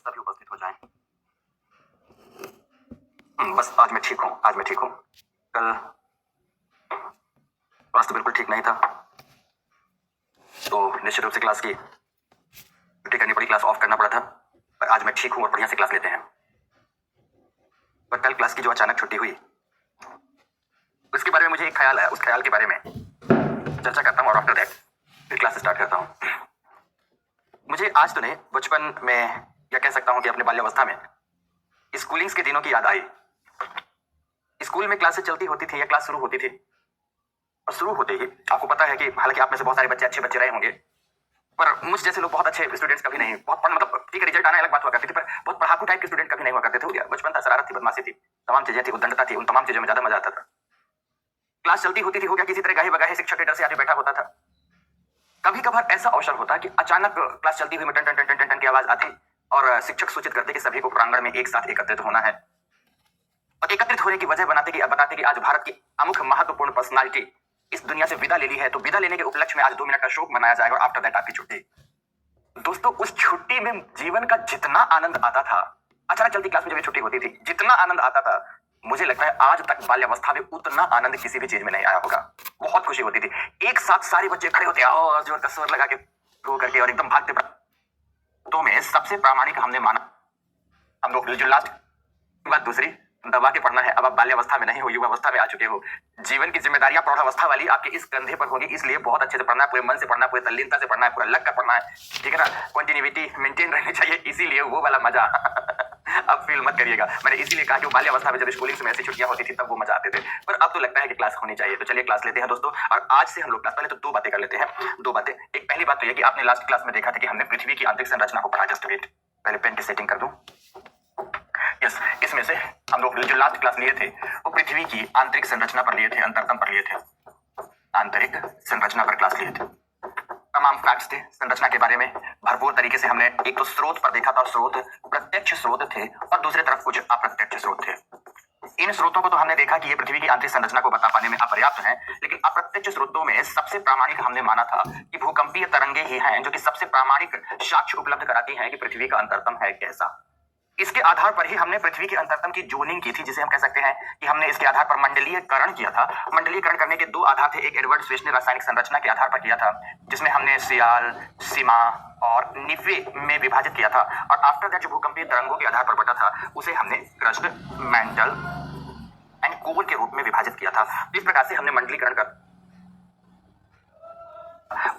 सभी उपस्थित हो जाएं। बस आज मैं ठीक हूँ, कल स्वास्थ्य बिल्कुल ठीक नहीं था, तो निश्चित रूप से क्लास की छुट्टी करनी पड़ी, क्लास ऑफ करना पड़ा था। पर आज मैं ठीक हूँ और बढ़िया से क्लास लेते हैं। पर कल क्लास की जो अचानक छुट्टी हुई, उसके बारे में मुझे एक ख्याल है, उस ख्याल के बारे में चर्चा करता हूँ और आफ्टर दैट फिर क्लास स्टार्ट करता हूँ। मुझे आज तो नहीं, बचपन में या कह सकता हूँ कि अपने बाल्यावस्था में स्कूलिंग्स के दिनों की याद आई। स्कूल में क्लासेस चलती होती थी या क्लास शुरू होती थी, और शुरू होते ही आपको पता है कि हालांकि आप में से बहुत सारे बच्चे अच्छे बच्चे रहे होंगे, पर मुझ जैसे लोग बहुत अच्छे स्टूडेंट्स कभी नहीं, बहुत मतलब ठीक है रिजल्ट आना अलग बात हुआ करती थी, पर बहुत पढ़ाकू टाइप के स्टूडेंट कभी नहीं हुआ करते थे। हो गया बचपन था, शरारत थी, बदमाशी थी, तमाम चीजें थी, उद्दंडता थी, उन तमाम चीजों में ज्यादा मजा आता था। क्लास चलती होती थी, हो गया किसी तरह गाहे बगाहे शिक्षक के डर से आगे बैठा होता था। कभी कभार ऐसा अवसर होता कि अचानक क्लास चलती हुई में टन टन टन टन टन की आवाज आती और शिक्षक सूचित करते कि सभी को प्रांगण में एक साथ एकत्रित होना है, और एकत्रित होने की वजह बताते कि आज भारत की अमुख महत्वपूर्ण पर्सनालिटी इस दुनिया से विदा ले ली है, तो विदा लेने के उपलक्ष्य में आज 2 मिनट का शोक मनाया जाएगा और आफ्टर दैट आपकी छुट्टी। दोस्तों, उस छुट्टी में जीवन का जितना आनंद आता था, अचानक चलती क्लास में जब छुट्टी होती थी, जितना आनंद आता था, मुझे लगता है आज तक बाल्यावस्था में उतना आनंद किसी भी चीज में नहीं आया होगा। बहुत खुशी होती थी, एक साथ सारे बच्चे खड़े होते और जोर का स्वर लगा के रो करके और एकदम भागते। तो में सबसे प्रामाणिक हमने माना हम लोग जो लास्ट बात, दूसरी दबा के पढ़ना है। अब आप बाल्यावस्था में नहीं हो, युवावस्था में आ चुके हो, जीवन की जिम्मेदारियां प्रौढ़ावस्था वाली आपके इस कंधे पर होगी, इसलिए बहुत अच्छे से पढ़ना है, पूरे मन से पढ़ना है, पूरे तल्लीनता से पढ़ना है, पूरा लग कर पढ़ना है, ठीक है ना। कंटिन्यूटी मेंटेन रहनी चाहिए, इसीलिए वो वाला मजा अब फील मत करिएगा। मैंने इसीलिए कहा कि बाल्यावस्था में जब स्कूलिंग में ऐसी छुट्टियां होती थी तब वो मजा आते थे, पर अब तो लगता है कि क्लास होनी चाहिए। तो चलिए क्लास लेते हैं दोस्तों, और आज से हम लोग क्लास, पहले तो 2 बातें कर लेते हैं, 2 बातें। एक पहली बात तो ये कि आपने लास्ट क्लास में देखा था कि हमने पृथ्वी की आंतरिक संरचना को पढ़ा। जस्ट वेट, पहले पेन की सेटिंग कर दूं। यस, इसमें से हम लोग जो लास्ट क्लास लिए थे वो पृथ्वी की आंतरिक संरचना पर लिए थे, अंतरतम पर लिए थे, आंतरिक संरचना पर क्लास लिए थे। तमाम फैक्ट्स थे संरचना के बारे में, भरपूर तरीके से हमने एक तो स्रोत पर देखा था, स्रोत प्रत्यक्ष स्रोत थे और दूसरे तरफ कुछ अप्रत्यक्ष स्रोत थे। इन स्रोतों को तो हमने देखा कि ये पृथ्वी की आंतरिक संरचना को बता पाने में अपर्याप्त हैं, लेकिन अप्रत्यक्ष स्रोतों में सबसे प्रामाणिक हमने माना था कि भूकंपीय तरंगे ही हैं जो कि सबसे प्रामाणिक साक्ष्य उपलब्ध कराती हैं कि पृथ्वी का अंतरतम है कैसा। इसके आधार पर ही हमने पृथ्वी के अंतरतम की जोनिंग की थी, जिसे हम कह सकते हैं कि हमने इसके आधार पर मंडलीयकरण किया था। मंडलीयकरण करने के 2 आधार थे, एक एडवर्ड स्वेश ने रासायनिक संरचना के आधार पर किया था, जिसमें हमने सियाल, सीमा और निफे में विभाजित किया था, और आफ्टर दैट जो भूकंपीय तरंगों के आधार पर बटा था उसे हमने क्रस्ट, मेंटल एंड कोर के रूप में विभाजित किया था। इस प्रकार से हमने मंडलीकरण कर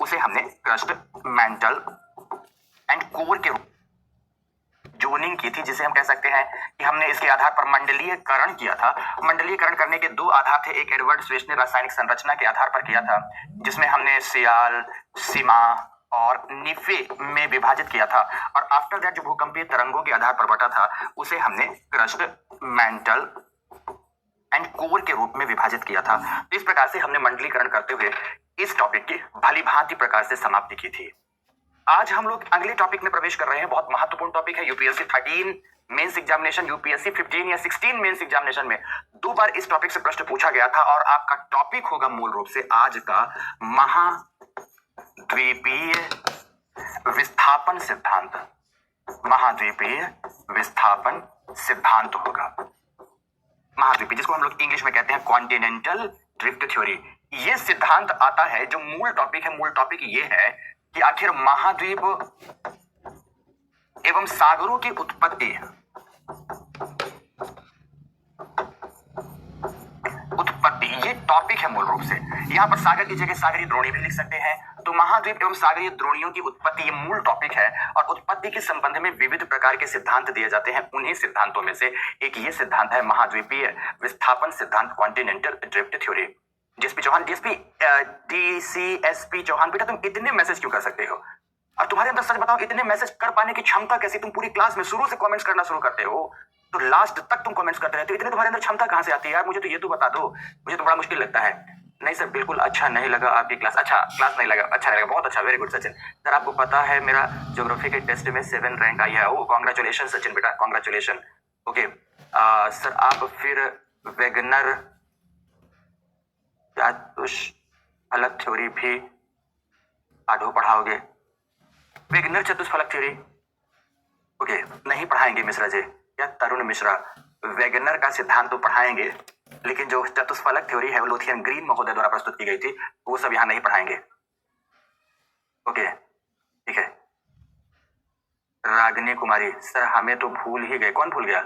उसे हमने क्रस्ट, मेंटल एंड कोर के रूप जोनिंग की थी, जिसे हम कह सकते हैं कि हमने इसके आधार पर मंडलीयकरण किया था। मंडलीयकरण करने के 2 आधार थे, एक एडवर्ड स्वेश ने रासायनिक संरचना के आधार पर किया था, जिसमें हमने सियाल, सीमा और निफे में विभाजित किया था, और आफ्टर दैट जो भूकंपीय तरंगों के आधार पर बटा था उसे हमने क्रस्ट, मेंटल एंड कोर के रूप में विभाजित किया था। इस प्रकार से हमने मंडलीकरण करते हुए इस टॉपिक की भली भांति प्रकार से समाप्ति की थी। आज हम लोग अगले टॉपिक में प्रवेश कर रहे हैं, बहुत महत्वपूर्ण टॉपिक है। यूपीएससी 13 मेंस एग्जामिनेशन, यूपीएससी 15 या 16 मेंस एग्जामिनेशन में 2 बार इस टॉपिक से प्रश्न पूछा गया था, और आपका टॉपिक होगा मूल रूप से आज का महाद्वीपीय विस्थापन सिद्धांत। महाद्वीपीय विस्थापन सिद्धांत होगा, महाद्वीपीय, जिसको हम लोग इंग्लिश में कहते हैं कॉन्टिनेंटल ड्रिफ्ट थ्योरी। ये सिद्धांत आता है, जो मूल टॉपिक है, मूल टॉपिक ये है कि आखिर महाद्वीप एवं सागरों की उत्पत्ति ये टॉपिक है मूल रूप से। यहां पर सागर की जगह सागरीय द्रोणी भी लिख सकते हैं। तो महाद्वीप एवं सागरीय द्रोणियों की उत्पत्ति ये मूल टॉपिक है, और उत्पत्ति के संबंध में विविध प्रकार के सिद्धांत दिए जाते हैं। उन्हीं सिद्धांतों में से एक ये सिद्धांत है महाद्वीपीय विस्थापन सिद्धांत, continental drift theory. DSP Chauhan, DCSP Chauhan, बेटा तुम इतने मैसेज क्यों कर सकते हो, और तुम्हारे अंदर सच बताओ इतने मैसेज कर पाने की क्षमता कैसी? तुम पूरी क्लास में शुरू से कमेंट्स करना शुरू करते हो तो लास्ट तक तुम कमेंट्स करते रहते हो, इतने तुम्हारे अंदर क्षमता कहां से आती है यार? मुझे तो ये तो बता दो, मुझे तो बड़ा मुश्किल लगता है। नहीं सर, बिल्कुल अच्छा नहीं लगा आपकी क्लास। अच्छा क्लास नहीं लगा, अच्छा नहीं लगा, बहुत अच्छा, वेरी गुड सचिन। सर आपको पता है मेरा ज्योग्राफी के टेस्ट में 7 रैंक आई है। ओ कॉन्ग्रेचुलेशन सचिन बेटा, कॉन्ग्रेचुलेशन। ओके सर, आप फिर वेगनर चतुष्फलक थ्योरी भी आधो पढ़ाओगे? वेगनर चतुष्फलक थ्योरी, ओके, नहीं पढ़ाएंगे मिश्रा जी या तरुण मिश्रा। वेगनर का सिद्धांत तो पढ़ाएंगे, लेकिन जो चतुष्फलक थ्योरी है वो लुथियन ग्रीन महोदय द्वारा प्रस्तुत की गई थी, वो सब यहाँ नहीं पढ़ाएंगे। ओके, ठीक है। रागिनी कुमारी, सर हमें तो भूल ही गए। कौन भूल गया?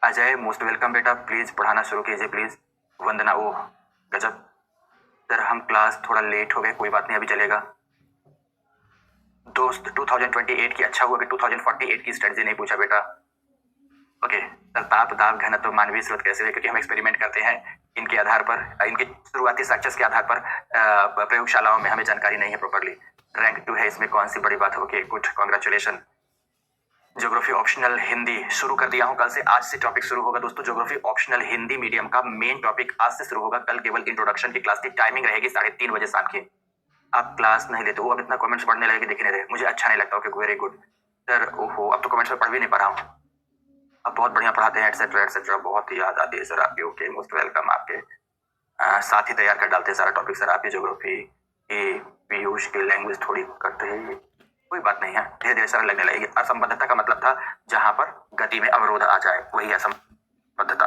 अजय, मोस्ट वेलकम बेटा, प्लीज पढ़ाना शुरू कीजिए प्लीज। वंदना, ओह गजब। सर हम क्लास थोड़ा लेट हो गए, कोई बात नहीं, अभी चलेगा। दोस्त 2028 की, अच्छा हुआ कि 2048 की स्ट्रेटजी नहीं पूछा बेटा। ओके सर, ताप दाब घनत्व मानवीय स्रोत कैसे है? क्योंकि हम एक्सपेरिमेंट करते हैं इनके आधार पर, इनके शुरुआती सक्सेस के आधार पर प्रयोगशालाओं में हमें जानकारी नहीं है प्रॉपरली। रैंक 2 है, इसमें कौन सी बड़ी बात? Okay good, congratulation. Geography optional Hindi शुरू कर दिया हूं, कल से, आज से टॉपिक शुरू होगा दोस्तों। ज्योग्राफी ऑप्शनल हिंदी मीडियम का मेन टॉपिक आज से शुरू होगा। कल केवल इंट्रोडक्शन की क्लास की टाइमिंग रहेगी 3:30 बजे शाम की। आप क्लास नहीं लेते हो, अब इतना कमेंट्स पढ़ने लगे, दिख नहीं रहे, मुझे अच्छा नहीं लगता। Okay very good sir. ओहो, अब तो कमेंट्स में पढ़ भी नहीं पा रहा हूँ। अब बहुत बढ़िया पढ़ाते हैं एटसेट्रा एटसेट्रा, बहुत याद आती है सर आपकी। Okay most welcome. आपके साथ ही तैयार कर डालते हैं सारा टॉपिक सर। आपकी ज्योग्राफी की पीयूष की लैंग्वेज थोड़ी कट है, कोई बात नहीं है, धीरे धीरे सरल लगने लगेगी। असंबद्धता का मतलब था जहां पर गति में अवरोध आ जाए, वही असंबद्धता।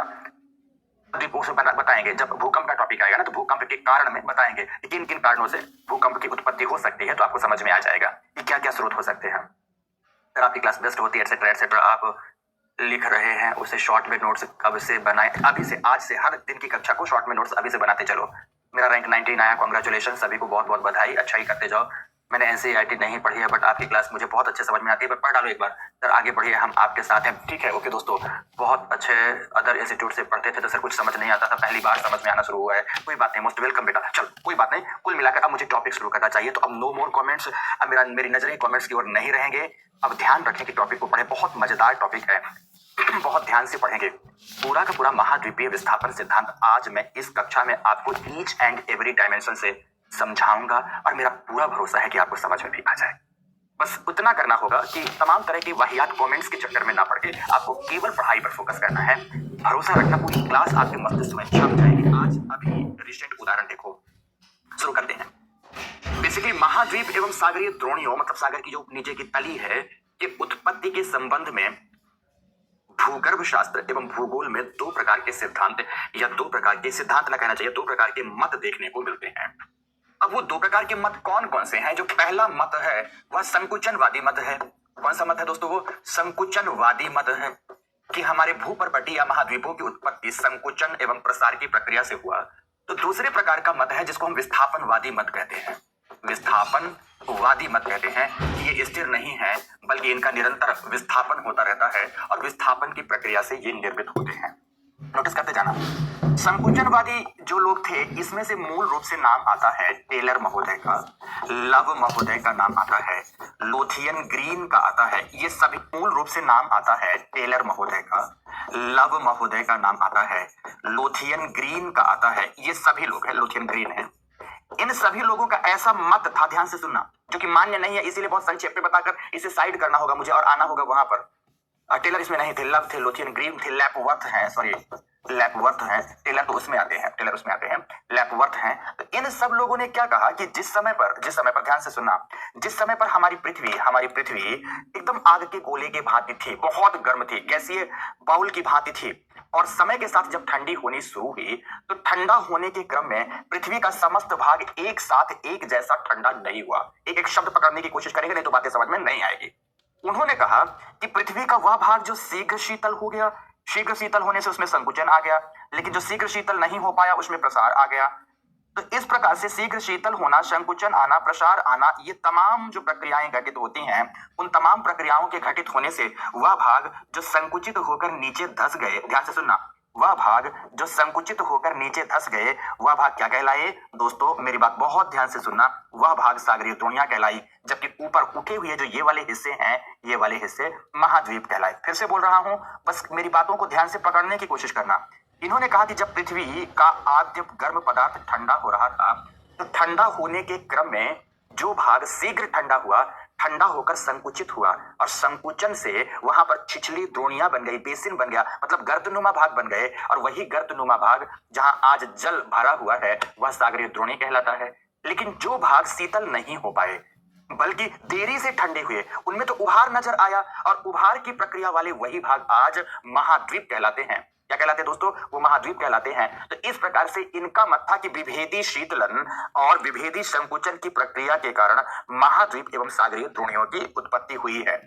द्वीपों से बताएंगे, जब भूकंप का टॉपिक आएगा ना तो भूकंप के कारण में बताएंगे कि किन किन कारणों से भूकंप की उत्पत्ति हो सकती है, तो आपको समझ में आ जाएगा कि क्या क्या स्रोत हो सकते हैं। सर आपकी क्लास बेस्ट होती है एटसेट्रा एटसेट्रा। आप लिख रहे हैं उसे शॉर्ट में नोट्स कब से बनाए? अभी से, आज से, हर दिन की कक्षा को शॉर्ट में नोट्स अभी से बनाते चलो। मेरा रैंक 19 आया, कॉन्ग्रेचुलेशन, सभी को बहुत बहुत बधाई, अच्छा ही करते जाओ। मैंने एनसीईआरटी नहीं पढ़ी है, बट आपकी क्लास मुझे बहुत अच्छे समझ में आती है, पर पढ़ डालो एक बार सर, आगे बढ़िए, हम आपके साथ हैं। ठीक है, ओके दोस्तों, बहुत अच्छे अदर इंस्टीट्यूट से पढ़ते थे तो सर कुछ समझ नहीं आता था, पहली बार समझ में आना शुरू हुआ है, कोई बात नहीं, मोस्ट वेलकम बेटा। चल कोई बात नहीं, कुल मिलाकर अब मुझे टॉपिक शुरू करना चाहिए, तो अब नो मोर कमेंट्स। अब मेरी नजरें कमेंट्स की ओर नहीं रहेंगे। अब ध्यान रखें कि टॉपिक को पढ़े, बहुत मजेदार टॉपिक है, बहुत ध्यान से पढ़ेंगे। पूरा का पूरा महाद्वीपीय विस्थापन सिद्धांत आज मैं इस कक्षा में आपको ईच एंड एवरी डायमेंशन से समझाऊंगा, और मेरा पूरा भरोसा है कि आपको समझ में भी आ जाए। बस उतना करना होगा कि तमाम तरह की वाहियात कमेंट्स के चक्कर में ना पड़ के आपको केवल पढ़ाई पर फोकस करना है। भरोसा रखना, पूरी क्लास आपके मस्तिष्क में छप जाएगी। आज अभी रिसेंट उदाहरण देखो, शुरू करते हैं। बेसिकली महाद्वीप एवं सागरीय द्रोणियों, मतलब सागर की जो नीचे की तली है, के उत्पत्ति के संबंध में भूगर्भ शास्त्र एवं भूगोल में दो प्रकार के सिद्धांत, या दो प्रकार के सिद्धांत ना कहना चाहिए, दो प्रकार के मत देखने को मिलते हैं। अब वो दो प्रकार के मत कौन कौन से हैं? जो पहला मत है वह संकुचनवादी मत है। कौन सा मत है दोस्तों? वो संकुचनवादी मत है कि हमारे भूपर्वतीय या महाद्वीपों की उत्पत्ति संकुचन एवं प्रसार की प्रक्रिया से हुआ। तो दूसरे प्रकार का मत है जिसको हम विस्थापनवादी मत कहते हैं। विस्थापनवादी मत कहते हैं कि ये स्थिर नहीं है, बल्कि इनका निरंतर विस्थापन होता रहता है, और विस्थापन की प्रक्रिया से ये निर्मित होते हैं। नोटिस करते जाना। संकुचनवादी जो लोग थे, इसमें से मूल रूप से नाम आता है टेलर महोदय का, लव महोदय का नाम आता है, लोथियन ग्रीन का आता है, ये सभी मूल रूप से नाम आता है टेलर महोदय का, लव महोदय का नाम आता है, लोथियन ग्रीन का आता है, ये सभी लोग हैं, लोथियन ग्रीन है। इन सभी लोगों का ऐसा मत था, ध्यान से सुनना, जो कि मान्य नहीं है, इसीलिए बहुत संक्षेप में बताकर इसे साइड करना होगा मुझे और आना होगा वहां पर। टेलर इसमें नहीं थे, लव थे, लोथियन ग्रीन थे, लैपवर्थ हैं, सॉरी लैपवर्थ हैं, टेलर तो उसमें आते हैं, टेलर उसमें आते हैं, लैपवर्थ हैं। तो इन सब लोगों ने क्या कहा कि जिस समय पर ध्यान से सुनना, जिस समय पर हमारी पृथ्वी एकदम आग के गोले की भांति थी, बहुत गर्म थी, गैसीय बाउल की भांति थी, और समय के साथ जब ठंडी होनी शुरू हुई, तो ठंडा होने के क्रम में पृथ्वी का समस्त भाग एक साथ एक जैसा ठंडा नहीं हुआ। एक शब्द पकड़ने की कोशिश करेंगे, नहीं तो बातें समझ में नहीं आएगी। उन्होंने कहा कि पृथ्वी का वह भाग जो शीघ्र शीतल हो गया, शीघ्र शीतल होने से उसमें संकुचन आ गया, लेकिन जो शीघ्र शीतल नहीं हो पाया उसमें प्रसार आ गया। तो इस प्रकार से शीघ्र शीतल होना, संकुचन आना, प्रसार आना, ये तमाम जो प्रक्रियाएं घटित होती हैं, उन तमाम प्रक्रियाओं के घटित होने से वह भाग जो संकुचित होकर नीचे धंस गए, ध्यान से सुनना, वह भाग जो संकुचित होकर नीचे धंस गए, वह भाग क्या कहलाए? दोस्तों मेरी बात बहुत ध्यान से सुनना, वह भाग सागरीय द्रोणियां कहलाई, जबकि ऊपर उठे हुए जो ये वाले हिस्से हैं, ये वाले हिस्से महाद्वीप कहलाए। फिर से बोल रहा हूं, बस मेरी बातों को ध्यान से पकड़ने की कोशिश करना। इन्होंने कहा कि जब पृथ्वी का आद्य गर्म पदार्थ ठंडा हो रहा था, तो ठंडा होने के क्रम में जो भाग शीघ्र ठंडा हुआ, ठंडा होकर संकुचित हुआ, और संकुचन से वहां पर छिछली द्रोणियां बन गई, बेसिन बन गया, मतलब गर्तनुमा भाग बन गए, और वही गर्तनुमा भाग जहां आज जल भरा हुआ है वह सागरीय द्रोणी कहलाता है। लेकिन जो भाग शीतल नहीं हो पाए, बल्कि देरी से ठंडे हुए, उनमें तो उभार नजर आया, और उभार की प्रक्रिया वाले वही भाग आज महाद्वीप कहलाते हैं। क्या कहलाते हैं दोस्तों? वो महाद्वीप कहलाते हैं। तो इस प्रकार से इनका मत था कि विभेदी शीतलन और विभेदी संकुचन की प्रक्रिया के कारण महाद्वीप एवं सागरीय द्रोणियों की उत्पत्ति हुई है।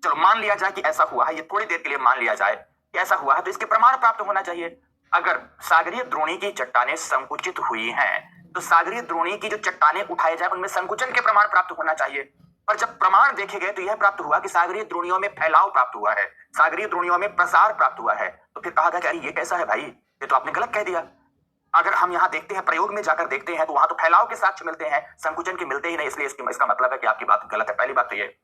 चलो मान लिया जाए कि ऐसा हुआ है, ये थोड़ी देर के लिए मान लिया जाए कि ऐसा हुआ है, तो इसके प्रमाण प्राप्त होना चाहिए। अगर सागरीय द्रोणी की चट्टानें संकुचित हुई हैं, तो सागरीय द्रोणी की जो चट्टानें उठाए जाए उनमें संकुचन के प्रमाण प्राप्त होना चाहिए। पर जब प्रमाण देखे गए तो यह प्राप्त हुआ कि सागरीय द्रोणियों में फैलाव प्राप्त हुआ है, सागरीय द्रोणियों में प्रसार प्राप्त हुआ है। तो फिर कहा गया कि अरे ये कैसा है भाई, ये तो आपने गलत कह दिया। अगर हम यहाँ देखते हैं, प्रयोग में जाकर देखते हैं, तो वहां तो फैलाव के साक्ष्य मिलते हैं, संकुचन के मिलते ही नहीं, इसलिए इसका मतलब है कि आपकी बात गलत है। पहली बात तो ये।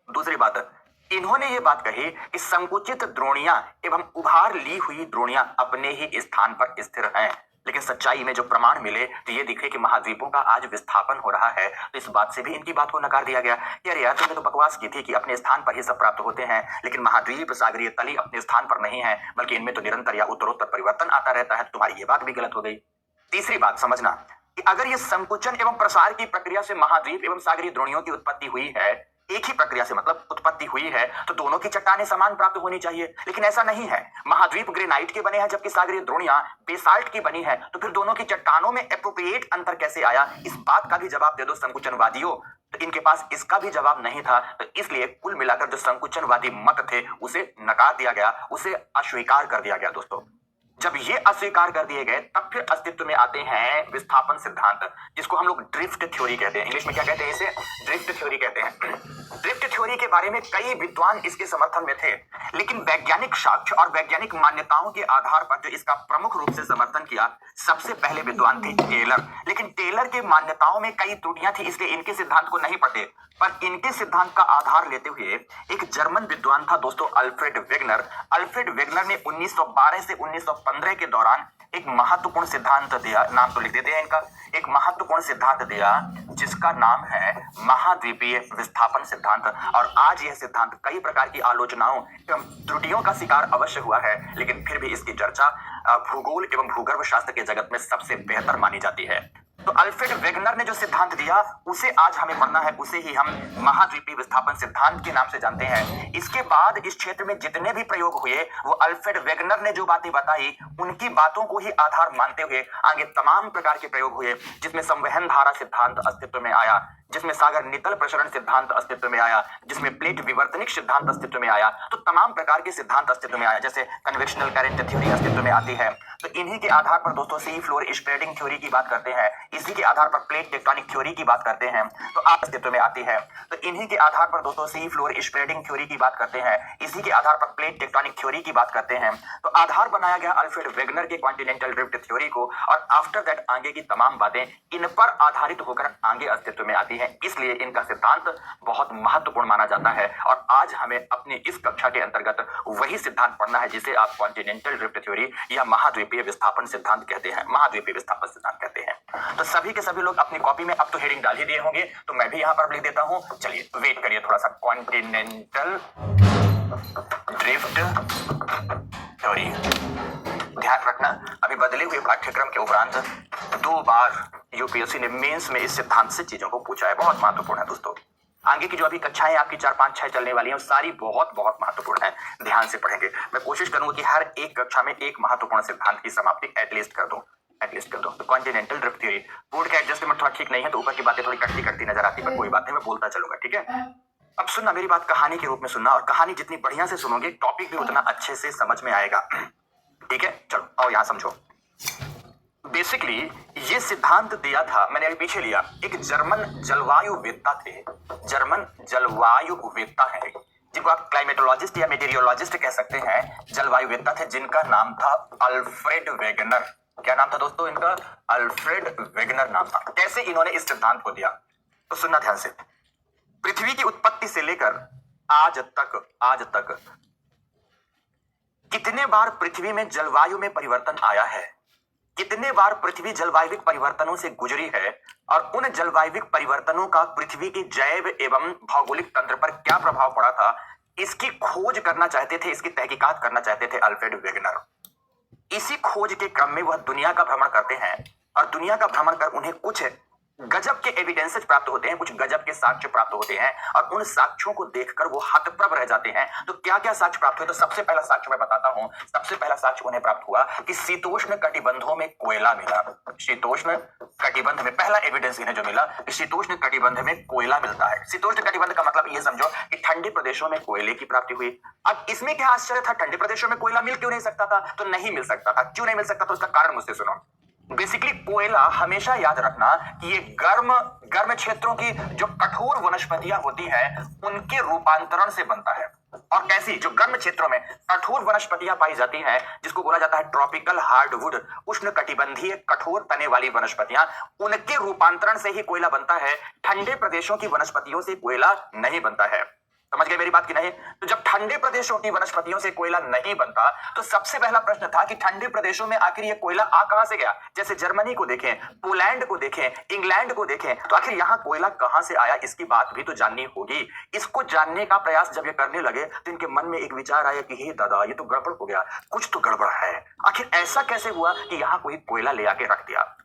दूसरी बात, इन्होंने ये बात कही कि संकुचित द्रोणियां एवं उभार ली हुई द्रोणियां अपने ही स्थान पर स्थिर हैं, लेकिन सच्चाई में जो प्रमाण मिले तो ये दिखे कि महाद्वीपों का आज विस्थापन हो रहा है। तो इस बात से भी इनकी बात को नकार दिया गया कि अरे यार, तुमने तो बकवास की थी कि अपने स्थान पर ही सब प्राप्त होते हैं, लेकिन महाद्वीप सागरीय तली अपने स्थान पर नहीं है, बल्कि इनमें तो निरंतर या उत्तरोत्तर परिवर्तन आता रहता है। तो तुम्हारी ये बात भी गलत हो गई। तीसरी बात समझना कि अगर ये संकुचन एवं प्रसार की प्रक्रिया से महाद्वीप एवं सागरीय द्रोणियों की उत्पत्ति हुई है, एक ही प्रक्रिया से मतलब उत्पत्ति हुई है, तो दोनों की चट्टानें समान प्राप्त होनी चाहिए, लेकिन ऐसा नहीं है। महाद्वीप ग्रेनाइट के बने हैं जबकि सागरीय द्रोणियां बेसाल्ट की बनी है, तो फिर दोनों की चट्टानों में एप्रोप्रिएट अंतर कैसे आया? इस बात का भी जवाब दे दो संकुचनवादियों। तो इनके पास इसका भी जवाब नहीं था, तो इसलिए कुल मिलाकर जो संकुचनवादी मत थे उसे नकार दिया गया, उसे अस्वीकार कर दिया गया। दोस्तों, जब ये अस्वीकार कर दिए गए तब फिर अस्तित्व में आते हैं विस्थापन सिद्धांत, जिसको हम लोग ड्रिफ्ट थ्योरी कहते हैं। इंग्लिश में क्या कहते हैं? इसे ड्रिफ्ट थ्योरी कहते हैं। ड्रिफ्ट थ्योरी के बारे में कई विद्वान इसके समर्थन में थे, लेकिन वैज्ञानिक साक्ष्य और वैज्ञानिक मान्यताओं के आधार पर जो इसका प्रमुख रूप से समर्थन किया, सबसे पहले विद्वान थे टेलर। लेकिन टेलर के मान्यताओं में कई त्रुटियां थी, इसलिए इनके सिद्धांत को नहीं पढ़ते। पर इनके सिद्धांत का आधार लेते हुए एक जर्मन विद्वान था दोस्तों, अल्फ्रेड वेगनर। अल्फ्रेड वेगनर ने 1912 से 1915 के दौरान एक महत्वपूर्ण सिद्धांत दिया, नाम तो लिख देते हैं इनका, एक महत्वपूर्ण सिद्धांत दिया जिसका नाम है महाद्वीपीय विस्थापन सिद्धांत। और आज यह सिद्धांत कई प्रकार की आलोचनाओं एवं त्रुटियों का शिकार अवश्य हुआ है, लेकिन फिर भी इसकी चर्चा भूगोल एवं भूगर्भ शास्त्र के जगत में सबसे बेहतर मानी जाती है। तो अल्फ्रेड वेगनर ने जो सिद्धांत दिया उसे आज हमें पढ़ना है, उसे ही हम महाद्वीपीय विस्थापन सिद्धांत के नाम से जानते हैं। इसके बाद इस क्षेत्र में जितने भी प्रयोग हुए वो अल्फ्रेड वेगनर ने जो बातें बताई उनकी बातों को ही आधार मानते हुए आगे तमाम प्रकार के प्रयोग हुए, जिसमें संवहन धारा सिद्धांत अस्तित्व में आया, जिसमें सागर नितल प्रसरण सिद्धांत अस्तित्व में आया, जिसमें प्लेट विवर्तनिक सिद्धांत अस्तित्व में आया। तो तमाम प्रकार के सिद्धांत अस्तित्व में आया, जैसे कन्वेक्शनल करंट थ्योरी अस्तित्व में आती है। तो इन्हीं के आधार पर दोस्तों सी फ्लोर स्प्रेडिंग थ्योरी की बात करते हैं, इसी के आधार पर प्लेट टेक्टोनिक थ्योरी की बात करते हैं, तो आप अस्तित्व में आती है। तो इन्हीं के आधार पर दोस्तों सी फ्लोर स्प्रेडिंग थ्योरी की बात करते हैं, इसी के आधार पर प्लेट टेक्टोनिक थ्योरी की बात करते हैं। तो आधार बनाया गया अल्फ्रेड वेगनर के कॉन्टिनेंटल ड्रिफ्ट थ्योरी को, और आफ्टर दैट आगे की तमाम बातें इन पर आधारित होकर आगे अस्तित्व में आती है। इसलिए इनका सिद्धांत बहुत महत्वपूर्ण माना जाता है, और आज हमें अपनी इस कक्षा के अंतर्गत वही सिद्धांत पढ़ना है जिसे आप कॉन्टिनेंटल ड्रिफ्ट थ्योरी या महाद्वीपीय विस्थापन सिद्धांत कहते हैं, महाद्वीपीय विस्थापन सिद्धांत कहते हैं। तो सभी के सभी लोग अपनी कॉपी में अब तो हेडिंग डाल ही दिए होंगे, तो मैं भी यहां पर लिख देता हूं। चलिए वेट करिए थोड़ा सा। कॉन्टिनेंटल ड्रिफ्ट थ्योरी, ध्यान रखना अभी बदले हुए पाठ्यक्रम के उपरांत 2 बार यूपीएससी ने मेंस में इस सिद्धांत से चीजों को पूछा है। बहुत महत्वपूर्ण है दोस्तों। आगे की जो अभी कक्षाएं आपकी 4, 5, 6 चलने वाली हैं, सारी बहुत बहुत महत्वपूर्ण है, ध्यान से पढ़ेंगे। मैं कोशिश करूंगा कि हर एक कक्षा में एक महत्वपूर्ण सिद्धांत की समाप्ति एटलीस्ट कर दूं, एटलीस्ट कर दो। तो कॉन्टिनेंटल ड्रिफ्ट थ्योरी, बोर्ड का एडजस्टमेंट थोड़ा ठीक नहीं है तो ऊपर की बातें थोड़ी कटती कटती नजर आती, पर कोई बात नहीं, मैं बोलता चलूंगा, ठीक है। अब सुनना मेरी बात कहानी के रूप में सुनना, और कहानी जितनी बढ़िया से सुनोगे टॉपिक भी उतना अच्छे से समझ में आएगा, ठीक है। चलो आओ यहां समझो। बेसिकली ये सिद्धांत दिया था, मैंने अभी पीछे लिया, एक जर्मन जलवायुवेत्ता थे, जर्मन जलवायुवेत्ता है, जिनको आप क्लाइमेटोलॉजिस्ट या मेटेरियोलॉजिस्ट कह सकते हैं, जलवायुवेत्ता थे, जिनका नाम था अल्फ्रेड वेगनर। क्या नाम था दोस्तों इनका? अल्फ्रेड वेगनर नाम था। कैसे इन्होंने इस सिद्धांत को दिया तो सुनना ध्यान से। पृथ्वी की उत्पत्ति से लेकर आज तक कितने बार पृथ्वी में जलवायु में परिवर्तन आया है, कितने बार पृथ्वी जलवायविक परिवर्तनों से गुजरी है, और उन जलवायविक परिवर्तनों का पृथ्वी के जैव एवं भौगोलिक तंत्र पर क्या प्रभाव पड़ा था, इसकी खोज करना चाहते थे, इसकी तहकीकात करना चाहते थे अल्फ्रेड वेगनर। इसी खोज के क्रम में वह दुनिया का भ्रमण करते हैं, और दुनिया का भ्रमण कर उन्हें कुछ गजब के एविडेंसेस प्राप्त होते हैं, कुछ गजब के साक्ष्य प्राप्त होते हैं और उन साक्ष्यों को देखकर वो हतप्रभ रह जाते हैं। तो क्या क्या साक्ष्य प्राप्त हुए? तो सबसे पहला साक्ष्य मैं बताता हूं। सबसे पहला साक्ष्य उन्हें प्राप्त हुआ कि शीतोष्ण कटिबंधों में कोयला मिला। शीतोष्ण कटिबंध में पहला एविडेंस इन्हें जो मिला कि शीतोष्ण कटिबंध में कोयला मिलता है। शीतोष्ण कटिबंध का मतलब ये समझो कि ठंडे प्रदेशों में कोयले की प्राप्ति हुई। अब इसमें क्या आश्चर्य था? ठंडे प्रदेशों में कोयला मिल क्यों नहीं सकता था? तो नहीं मिल सकता था। क्यों नहीं मिल सकता था? उसका कारण मुझसे सुनो। बेसिकली कोयला, हमेशा याद रखना कि ये गर्म गर्म क्षेत्रों की जो कठोर वनस्पतियां होती हैं उनके रूपांतरण से बनता है। और कैसी? जो गर्म क्षेत्रों में कठोर वनस्पतियां पाई जाती हैं जिसको बोला जाता है ट्रॉपिकल हार्डवुड, उष्ण कटिबंधीय कठोर तने वाली वनस्पतियां, उनके रूपांतरण से ही कोयला बनता है। ठंडे प्रदेशों की वनस्पतियों से कोयला नहीं बनता है। समझ गए मेरी बात की नहीं? तो जब ठंडे प्रदेशों की वनस्पतियों से कोयला नहीं बनता तो सबसे पहला प्रश्न था कि ठंडे प्रदेशों में आखिर ये कोयला आ कहां से गया? जैसे जर्मनी को देखें, पोलैंड को देखें, इंग्लैंड को देखें, तो आखिर यहां कोयला कहां से आया, इसकी बात भी तो जाननी होगी। इसको जानने का प्रयास जब ये करने लगे तो इनके मन में एक विचार आया कि हे दादा, ये तो गड़बड़ हो गया, कुछ तो गड़बड़ है। आखिर ऐसा कैसे हुआ कि यहां कोई कोयला ले आके रख दिया?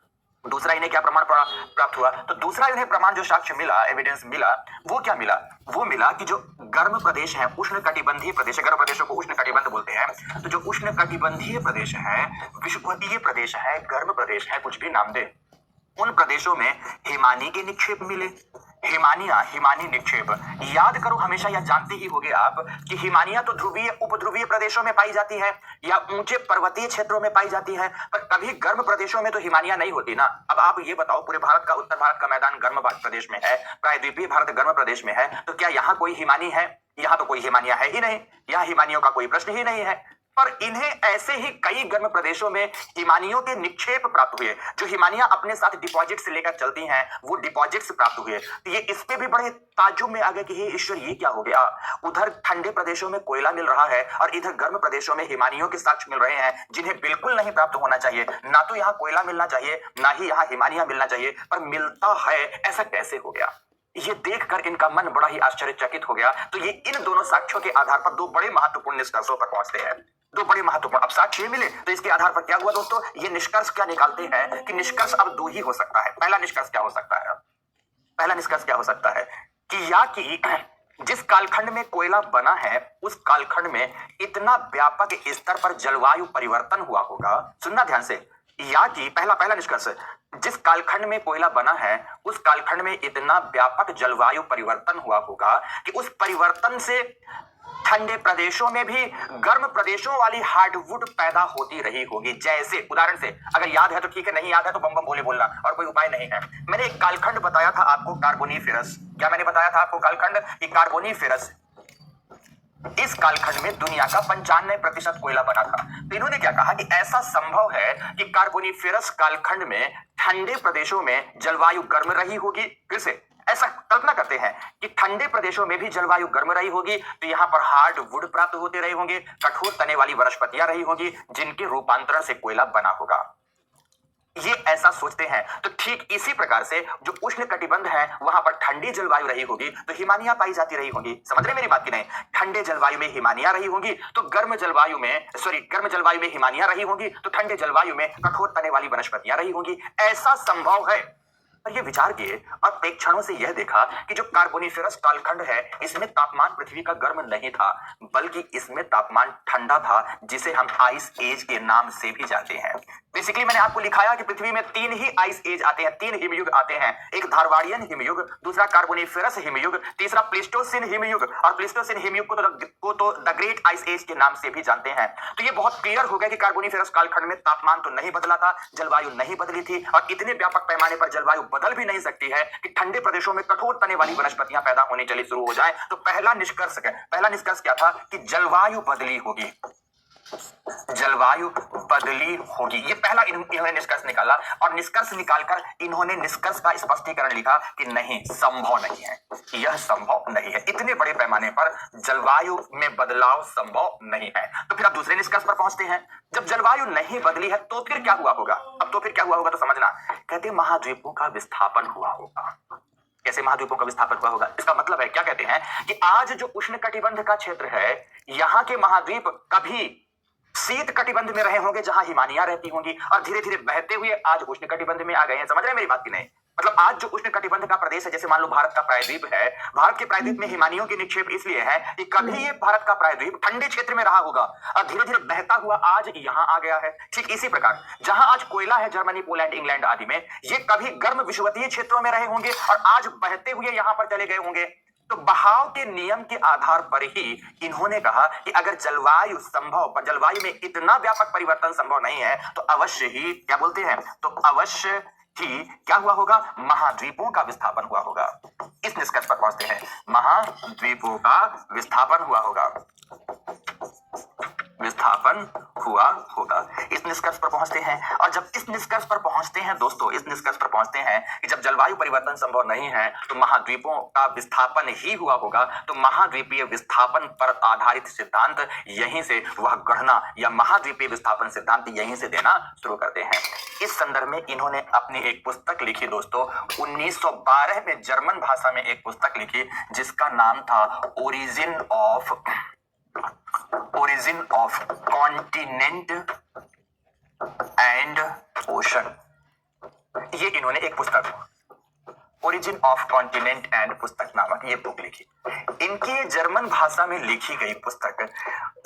दूसरा इन्हें क्या प्रमाण प्राप्त हुआ? तो दूसरा इन्हें प्रमाण जो साक्ष्य मिला, एविडेंस मिला, वो क्या मिला? वो मिला कि जो गर्म प्रदेश है, उष्ण कटिबंधीय प्रदेश, गर्म प्रदेशों को उष्ण कटिबंध बोलते हैं, तो जो उष्ण कटिबंधीय प्रदेश है, विषुवतीय प्रदेश है, गर्म प्रदेश है, कुछ भी नाम दे, उन प्रदेशों में हिमानी के निक्षेप मिले। हिमानी निक्षेप याद करो, हमेशा यह जानते ही होगे आप कि हिमानियां तो ध्रुवीय उपध्रुवीय प्रदेशों में पाई जाती है या ऊंचे पर्वतीय क्षेत्रों में पाई जाती है, पर कभी गर्म प्रदेशों में तो हिमानियां नहीं होती ना। अब आप ये बताओ, पूरे भारत का उत्तर भारत का मैदान गर्म प्रदेश में है, प्रायद्वीपीय भारत गर्म प्रदेश में है, तो क्या यहाँ कोई हिमानी है? यहाँ तो कोई हिमानियां है ही नहीं, यहाँ हिमानियों का कोई प्रश्न ही नहीं है। पर इन्हें ऐसे ही कई गर्म प्रदेशों में हिमानियों के निक्षेप प्राप्त हुए। जो हिमानियां अपने साथ डिपॉजिट से लेकर चलती हैं, वो डिपॉजिट्स प्राप्त हुए। तो ये इस पे भी बड़े ताज्जुब में आ गए कि हे ईश्वर, ये क्या हो गया? उधर ठंडे प्रदेशों में कोयला मिल रहा है और इधर गर्म प्रदेशों में हिमानियों के साक्ष्य मिल रहे हैं जिन्हें बिल्कुल नहीं प्राप्त होना चाहिए। ना तो यहाँ कोयला मिलना चाहिए, ना ही यहाँ हिमानियां मिलना चाहिए, पर मिलता है। ऐसा कैसे हो गया? ये देखकर इनका मन बड़ा ही आश्चर्यचकित हो गया। तो ये इन दोनों साक्ष्यों के आधार पर दो बड़े महत्वपूर्ण निष्कर्षों पर पहुंचते हैं। दो बड़े महत्वपूर्ण, अब साक्ष्य मिले तो इसके आधार पर क्या हुआ दोस्तों? ये निष्कर्ष क्या निकालते हैं कि निष्कर्ष अब दो ही हो सकता है। पहला निष्कर्ष क्या हो सकता है? पहला निष्कर्ष क्या हो सकता है कि या कि जिस कालखंड में कोयला बना है उस कालखंड में इतना व्यापक स्तर पर जलवायु परिवर्तन हुआ होगा। सुनना ध्यान से, या कि पहला निष्कर्ष, जिस कालखंड में कोयला बना है उस कालखंड में इतना व्यापक जलवायु परिवर्तन हुआ होगा कि उस परिवर्तन से ठंडे प्रदेशों में भी गर्म प्रदेशों वाली हार्डवुड पैदा होती रही होगी। जैसे उदाहरण से, अगर याद है तो ठीक है, नहीं याद है तो बम बम बोले बोलना, और कोई उपाय नहीं है। मैंने एक कालखंड बताया था आपको, कार्बोनिफेरस। क्या मैंने बताया था आपको? कालखंड कि कार्बोनिफेरस, इस कालखंड में दुनिया का 95% कोयला बना था। तो इन्होंने क्या कहा कि ऐसा संभव है कि कार्बोनिफेरस कालखंड में ठंडे प्रदेशों में जलवायु गर्म रही होगी। फिर से ऐसा कल्पना करते हैं कि ठंडे प्रदेशों में भी जलवायु गर्म रही होगी, तो यहां पर हार्ड वुड प्राप्त होते रहे होंगे, कठोर तने वाली वनस्पतियां रही होंगी जिनके रूपांतरण से कोयला बना होगा। ये ऐसा सोचते हैं। तो ठीक इसी प्रकार से जो उष्ण कटिबंध है वहां पर ठंडी जलवायु रही होगी तो हिमानियां पाई जाती रही होंगी। समझ रहे मेरी बात की नहीं? ठंडे जलवायु में हिमानियां रही होंगी तो गर्म जलवायु में हिमानियां रही होंगी तो ठंडे जलवायु में कठोर तने वाली वनस्पतियां रही होंगी। ऐसा संभव है। और ये विचार किए और प्रेक्षणों से यह देखा कि जो कार्बोनिफेरस कालखंड है इसमें तापमान पृथ्वी का गर्म नहीं था, बल्कि इसमें तापमान ठंडा था, जिसे हम आइस एज के नाम से भी जानते हैं। बेसिकली मैंने आपको लिखाया कि पृथ्वी में 3 ही आइस एज आते हैं, 3 हिमयुग आते हैं। एक धारवाड़ियन हिमयुग, दूसरा कार्बोनिफेरस हिमयुग, तीसरा प्लीस्टोसिन हिमयुग। और प्लीस्टोसिन हिमयुग को तो द ग्रेट आइस एज के नाम से भी जानते हैं। तो ये बहुत क्लियर हो गया कि कार्बोनिफेरस कालखंड में तापमान तो नहीं बदला था, जलवायु नहीं बदली थी, और इतने व्यापक पैमाने पर जलवायु बदल भी नहीं सकती है कि ठंडे प्रदेशों में कठोर तने वाली वनस्पतियां पैदा होने चली शुरू हो जाए। तो पहला निष्कर्ष क्या था कि जलवायु बदली होगी, जलवायु बदली होगी। ये पहला इन्होंने निष्कर्ष निकाला, और निष्कर्ष निकालकर इन्होंने निष्कर्ष का स्पष्टीकरण लिखा कि नहीं, संभव नहीं है, यह संभव नहीं है, इतने बड़े पैमाने पर जलवायु में बदलाव संभव नहीं है। तो फिर अब दूसरे निष्कर्ष पर पहुंचते हैं। जब जलवायु नहीं बदली है तो फिर क्या हुआ होगा? अब तो फिर क्या हुआ होगा तो समझना। कहते महाद्वीपों का विस्थापन हुआ होगा। कैसे महाद्वीपों का विस्थापन हुआ होगा? इसका मतलब है, क्या कहते हैं कि आज जो उष्ण कटिबंध का क्षेत्र है, यहां के महाद्वीप कभी शीत कटिबंध में रहे होंगे जहां हिमानियां रहती होंगी, और धीरे धीरे बहते हुए आज उष्ण कटिबंध में आ गए हैं। समझ रहे हैं मेरी बात की नहीं? मतलब आज जो उष्ण कटिबंध का प्रदेश है, जैसे मान लो भारत का प्रायद्वीप है, भारत के प्रायद्वीप में हिमानियों की निक्षेप इसलिए है कि कभी ये भारत का प्रायद्वीप ठंडे क्षेत्र में रहा होगा और धीरे धीरे बहता हुआ आज यहाँ आ गया है। ठीक इसी प्रकार जहां आज कोयला है जर्मनी, पोलैंड, इंग्लैंड आदि में, ये कभी गर्म विषुवतीय क्षेत्रों में रहे होंगे और आज बहते हुए यहां पर चले गए होंगे। तो बहाव के नियम के आधार पर ही इन्होंने कहा कि अगर जलवायु में इतना व्यापक परिवर्तन संभव नहीं है तो अवश्य ही क्या बोलते हैं, तो अवश्य ही क्या हुआ होगा, महाद्वीपों का विस्थापन हुआ होगा। इस निष्कर्ष पर पहुंचते हैं, महाद्वीपों का विस्थापन हुआ होगा, विस्थापन हुआ होगा। इस निष्कर्ष पर पहुंचते हैं और जब इस निष्कर्ष पर पहुंचते हैं दोस्तों, इस निष्कर्ष पर पहुंचते हैं कि जब जलवायु परिवर्तन संभव नहीं है तो महाद्वीपों का विस्थापन ही हुआ होगा, तो महाद्वीपीय विस्थापन पर आधारित सिद्धांत यहीं से वह गढ़ना या महाद्वीपीय विस्थापन सिद्धांत यहीं से देना शुरू करते हैं। इस संदर्भ में इन्होंने अपनी एक पुस्तक लिखी दोस्तों, 1912 में जर्मन भाषा में एक पुस्तक लिखी जिसका नाम था origin of continent and ocean. ये इन्होंने एक पुस्तक ओरिजिन ऑफ कॉन्टिनेंट एंड पुस्तक नामक ये बुक लिखी। इनकी जर्मन भाषा में लिखी गई पुस्तक,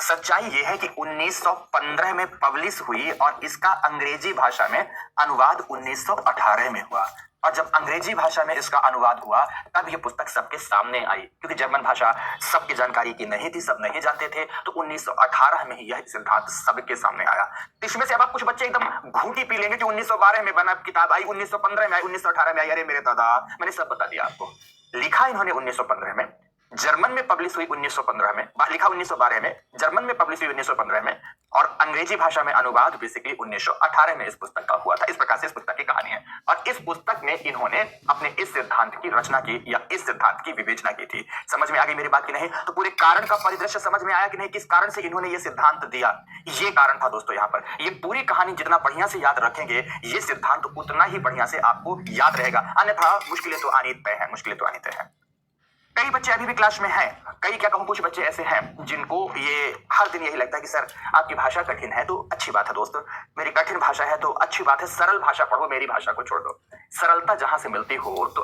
सच्चाई यह है कि 1915 में पब्लिश हुई और इसका अंग्रेजी भाषा में अनुवाद 1918 में हुआ। और जब अंग्रेजी भाषा में इसका अनुवाद हुआ तब यह पुस्तक सबके सामने आई, क्योंकि जर्मन भाषा सबकी जानकारी की नहीं थी, सब नहीं जानते थे। तो 1918 में ही यह सिद्धांत सबके सामने आया। इसमें से अब आप कुछ बच्चे एकदम घूंटी पी लेंगे कि 1912 में बना किताब आई, 1915 में आई, 1918 में आई। अरे मेरे दादा, मैंने सब बता दिया आपको। लिखा इन्होंने 1915 में, जर्मन में पब्लिश हुई 1915 में, लिखा 1912 में, जर्मन में पब्लिश हुई 1915 में और अंग्रेजी भाषा में अनुवाद बेसिकली 1918 में इस पुस्तक का हुआ था। इस प्रकार से इस पुस्तक की कहानी है और इस पुस्तक में इन्होंने अपने इस सिद्धांत की रचना की या इस सिद्धांत की विवेचना की थी। समझ में आ गई मेरी बात की नहीं? तो पूरे कारण का परिदृश्य समझ में आया कि नहीं, किस कारण से इन्होंने ये सिद्धांत दिया। ये कारण था दोस्तों। यहाँ पर ये पूरी कहानी जितना बढ़िया से याद रखेंगे ये सिद्धांत उतना ही बढ़िया से आपको याद रहेगा, अन्यथा मुश्किलें तो आनी तय है, मुश्किलें तो आनी तय है। कई बच्चे अभी भी क्लास में हैं, कई क्या कहूं, कुछ बच्चे ऐसे हैं जिनको ये हर दिन यही लगता है कि सर आपकी भाषा कठिन है। तो अच्छी बात है दोस्तों, मेरी कठिन भाषा है तो अच्छी बात है, सरल भाषा पढ़ो, मेरी भाषा को छोड़ दो। सरलता जहां से मिलती हो तो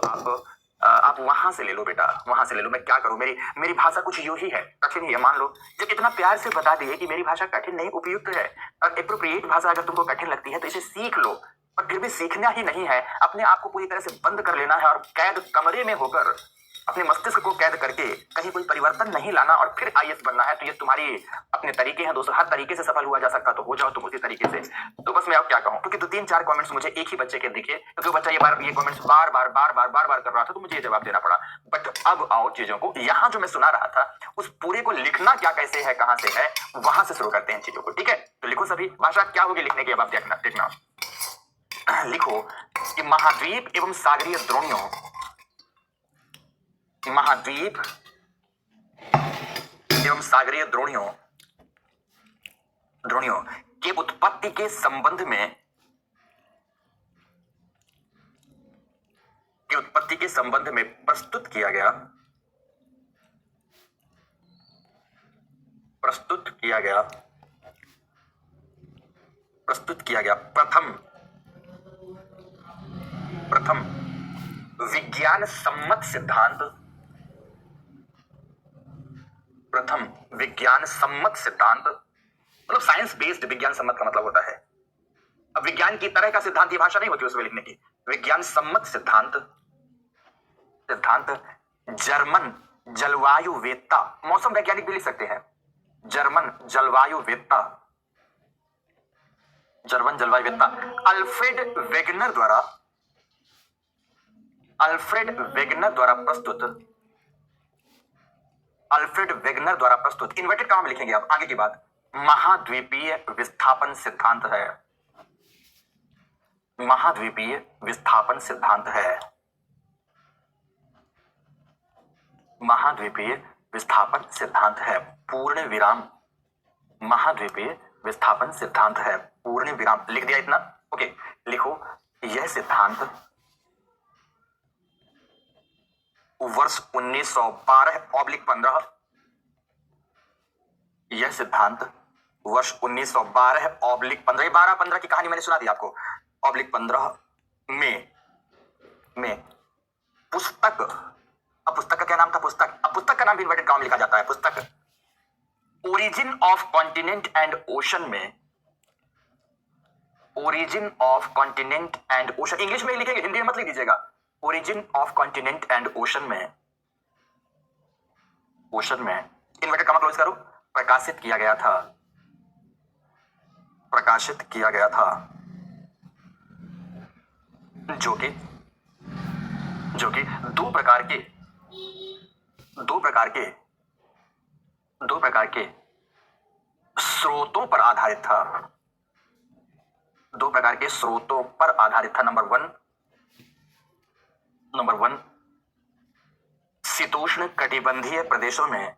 आप वहां से ले लो बेटा, वहां से ले लो। मैं क्या करूं, मेरी भाषा कुछ यूं ही है, कठिन ही है। मान लो जब इतना प्यार से बता दिए कि मेरी भाषा कठिन नहीं, उपयुक्त है और एप्रोप्रिएट भाषा अगर तुमको कठिन लगती है तो इसे सीख लो। पर फिर भी सीखना ही नहीं है, अपने आप को पूरी तरह से बंद कर लेना है और कैद कमरे में होकर अपने मस्तिष्क को कैद करके कहीं कोई परिवर्तन नहीं लाना और फिर आईएएस बनना है। तो ये तुम्हारी अपने तरीके हैं दोस्तों, हर तरीके से सफल हुआ जा सकता, तो हो जाओ तुम उसी तरीके से। तो बस मैं अब क्या कहूं, क्योंकि 2-3-4 कमेंट्स मुझे एक ही बच्चे के दिखे, क्योंकि बच्चा ये कमेंट्स बार बार कर रहा था, तो मुझे ये जवाब देना पड़ा। बट अब आओ चीजों को, यहाँ जो मैं सुना रहा था उस पूरे को लिखना क्या कैसे है, कहां से है, वहां से शुरू करते हैं चीजों को। ठीक है, तो लिखो सभी, भाषा क्या होगी लिखने की, अब आप देखना। लिखो कि महाद्वीप एवं सागरीय द्रोणियों, महाद्वीप एवं सागरीय द्रोणियों के उत्पत्ति के संबंध में प्रस्तुत किया गया प्रथम विज्ञान सम्मत सिद्धांत, मतलब साइंस बेस्ड विज्ञान सम्मत का मतलब होता है, अब विज्ञान की तरह का सिद्धांत की भाषा नहीं होती उसमें लिखने की, विज्ञान सम्मत सिद्धांत जर्मन जलवायुवेत्ता, मौसम वैज्ञानिक भी लिख सकते हैं, जर्मन जलवायुवेत्ता अल्फ्रेड वेगनर द्वारा प्रस्तुत इन्वर्टेड कॉमा में लिखेंगे अब आगे की बात, महाद्वीपीय विस्थापन सिद्धांत है। महाद्वीपीय विस्थापन सिद्धांत है, महाद्वीपीय विस्थापन सिद्धांत है, पूर्ण विराम, महाद्वीपीय विस्थापन सिद्धांत है, पूर्ण विराम। लिख दिया इतना? ओके, लिखो यह सिद्धांत वर्ष 1912/15, यह सिद्धांत वर्ष 1912/15, 12-15 की कहानी मैंने सुना दी आपको, /15 में में पुस्तक, अब पुस्तक का क्या नाम था? पुस्तक। अब पुस्तक का नाम भी इन्वर्टेड कॉमा में लिखा जाता है, पुस्तक। Origin of continent and ocean में, origin of continent and ocean, English में ही लिखेंगे, हिंदी में मत लिख दीजिएगा। Origin of continent and ocean में, ओशन में इन्वर्टेड कॉमा क्लोज करो, प्रकाशित किया गया था, प्रकाशित किया गया था, जो कि दो प्रकार के स्रोतों पर आधारित था, दो प्रकार के स्रोतों पर आधारित था। नंबर वन शीतोष्ण कटिबंधीय प्रदेशों में,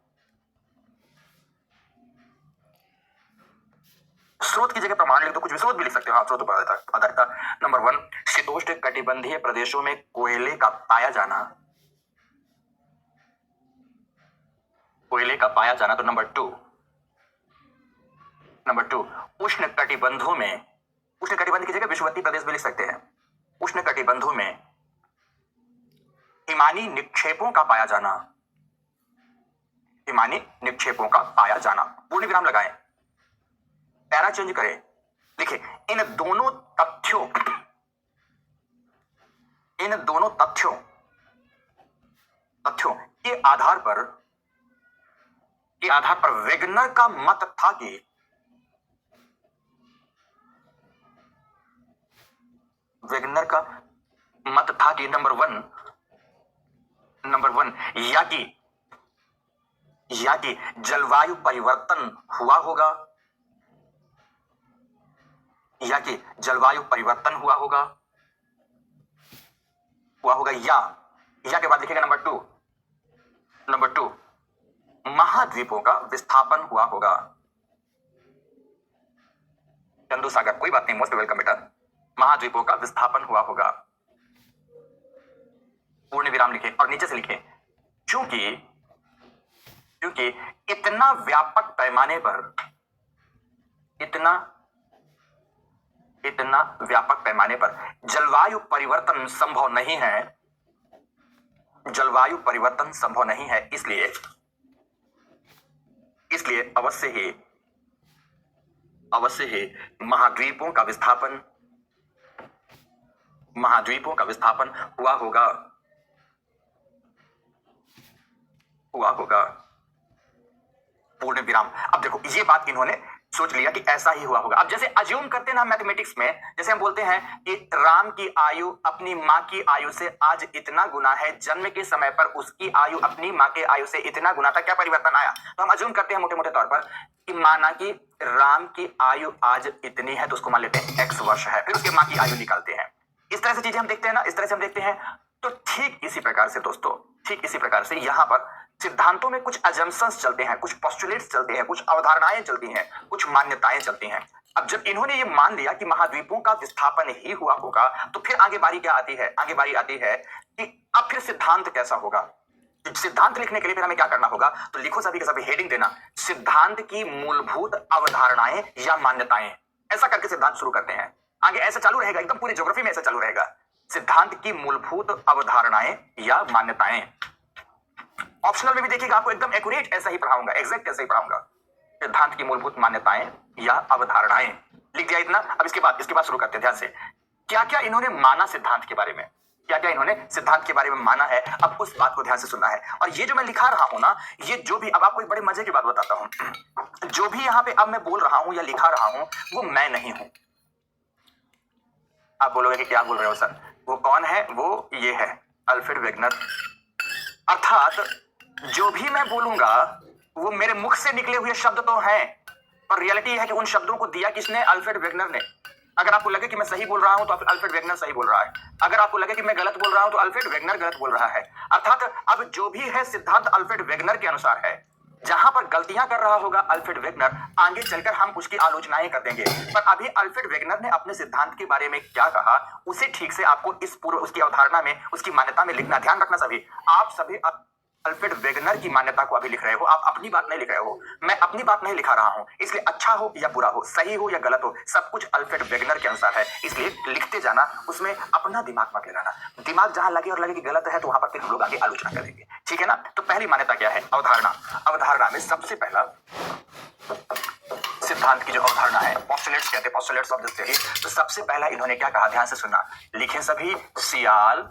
स्रोत की जगह प्रमाण लिख दो, कुछ भी स्रोत भी लिख सकते हो, स्रोतों पर आधारित था। नंबर 1 शीतोष्ण कटिबंधीय प्रदेशों में कोयले का पाया जाना, कोयले का पाया जाना। तो नंबर 2 उष्ण कटिबंधों में, उष्ण कटिबंध की जगह विषुवतीय प्रदेश भी लिख सकते हैं, उष्ण कटिबंधों में हिमानी निक्षेपों का पाया जाना, हिमानी निक्षेपों का पाया जाना। पूर्ण विराम लगाएं, पैरा चेंज करें, लिखे इन दोनों तथ्यों के आधार पर वेगनर का मत था कि नंबर वन या कि जलवायु परिवर्तन हुआ होगा, या कि जलवायु परिवर्तन हुआ होगा, या के बाद लिखेगा नंबर टू महाद्वीपों का विस्थापन हुआ होगा। चंदू सागर, कोई बात नहीं, मोस्ट वेलकम बेटा। महाद्वीपों का विस्थापन हुआ होगा, पूर्ण विराम लिखें और नीचे से लिखें क्योंकि इतना व्यापक पैमाने पर, इतना व्यापक पैमाने पर जलवायु परिवर्तन संभव नहीं है, जलवायु परिवर्तन संभव नहीं है, इसलिए अवश्य ही महाद्वीपों का विस्थापन हुआ होगा। पूर्ण विराम। अब देखो ये बात इन्होंने सोच लिया कि ऐसा ही हुआ होगा। अब जैसे अज्यूम करते हैं ना मैथमेटिक्स में, जैसे हम बोलते हैं कि राम की आयु अपनी माँ की आयु से आज इतना गुना है, जन्म के समय पर उसकी आयु अपनी माँ के आयु से इतना गुना था, क्या परिवर्तन आया? तो हम अज्यूम करते हैं मोटे मोटे तौर पर कि माना कि राम की आयु आज इतनी है, तो उसको मान लेते हैं x वर्ष है, फिर उसके माँ की आयु निकालते हैं। इस तरह से चीजें हम देखते हैं ना, इस तरह से हम देखते हैं। तो ठीक इसी प्रकार से दोस्तों, ठीक इसी प्रकार से यहां पर सिद्धांतों में कुछ अजम्पशंस चलते हैं, कुछ पोस्टुलेट्स चलते हैं, कुछ अवधारणाएं चलती हैं, कुछ मान्यताएं चलती हैं। अब जब इन्होंने ये मान लिया कि महाद्वीपों का विस्थापन ही हुआ होगा, तो फिर आगे बारी क्या आती है? आगे बारी आती है कि अब फिर सिद्धांत कैसा होगा। सिद्धांत लिखने के लिए फिर हमें क्या करना होगा? तो लिखो सभी के सभी, हेडिंग देना, सिद्धांत की मूलभूत अवधारणाएं या मान्यताएं। ऐसा करके सिद्धांत शुरू करते हैं। आगे ऐसा चालू रहेगा, एकदम पूरी ज्योग्राफी में ऐसा चालू रहेगा, सिद्धांत की मूलभूत अवधारणाएं या मान्यताएं। ऑप्शनल में भी देखिएगा, आपको एकदम एक्यूरेट ऐसा ही पढ़ाऊंगा, एग्जैक्ट ऐसा ही पढ़ाऊंगा। सिद्धांत की मूलभूत मान्यताएं या अवधारणाएं, लिख दिया इतना। अब इसके बाद शुरू करते हैं ध्यान से। क्या क्या इन्होंने माना सिद्धांत के बारे में, क्या क्या इन्होंने सिद्धांत के बारे में माना है, अब उस बात को ध्यान से सुनना है। और ये जो मैं लिखा रहा हूं ना, ये जो भी, अब आपको एक बड़े मजे की बात बताता हूं, जो भी यहां पे अब मैं बोल रहा हूं या लिखा रहा हूं, वो मैं नहीं हूं। आप बोलोगे कि क्या बोल रहे हो सर, वो कौन है? वो ये है अल्फ्रेड वेगनर। अर्थात जो भी मैं बोलूंगा वो मेरे मुख से निकले हुए शब्द तो हैं, पर रियलिटी है कि उन शब्दों को दिया किसने? अल्फ्रेड वेगनर ने। अगर आपको लगे कि मैं सही बोल रहा हूं तो अल्फ्रेड वेगनर सही बोल रहा है, अगर आपको लगे कि मैं गलत बोल रहा हूं तो अल्फ्रेड वेगनर गलत बोल रहा है। अर्थात अब जो भी है सिद्धांत अल्फ्रेड वेगनर के अनुसार है। जहां पर गलतियां कर रहा होगा अल्फ्रेड वेगनर, आगे चलकर हम उसकी आलोचनाएं कर देंगे, पर अभी अल्फ्रेड वेगनर ने अपने सिद्धांत के बारे में क्या कहा, उसे ठीक से आपको इस पूर्व उसकी अवधारणा में, उसकी मान्यता में लिखना। ध्यान रखना सभी, आप सभी अल्फ्रेड वेगनर की मान्यता को अभी लिख रहे हो, आप अपनी बात नहीं लिख रहे हो, मैं अपनी बात नहीं लिखा रहा हूं, इसलिए अच्छा हो या बुरा हो, सही हो या गलत हो, सब कुछ अल्फ्रेड वेगनर के अनुसार है, इसलिए लिखते जाना, उसमें अपना दिमाग मत लगाना। दिमाग जहां लगे और लगे कि गलत है तो वहां पर फिर हम लोग आगे आलोचना करेंगे, ठीक है ना। तो पहली मान्यता क्या है? अवधारणा। अवधारणा में सबसे पहला सिद्धांत की जो अवधारणा है, पोस्टुलेट्स कहते हैं, पोस्टुलेट्स ऑफ द थ्योरी। तो सबसे पहला इन्होंने क्या कहा, ध्यान से सुनना, लिखे सभी, सियाल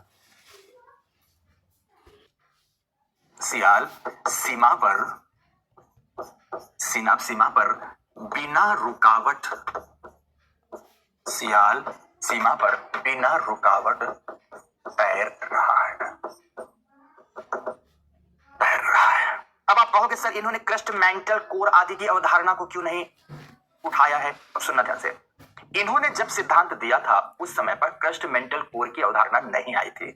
सीमा पर सीमा पर बिना रुकावट, सियाल सीमा पर बिना रुकावट तैर रहा है। अब आप कहोगे सर इन्होंने क्रस्ट मेंटल कोर आदि की अवधारणा को क्यों नहीं उठाया है? अब सुनना ध्यान से, इन्होंने जब सिद्धांत दिया था उस समय पर क्रस्ट मेंटल कोर की अवधारणा नहीं आई थी।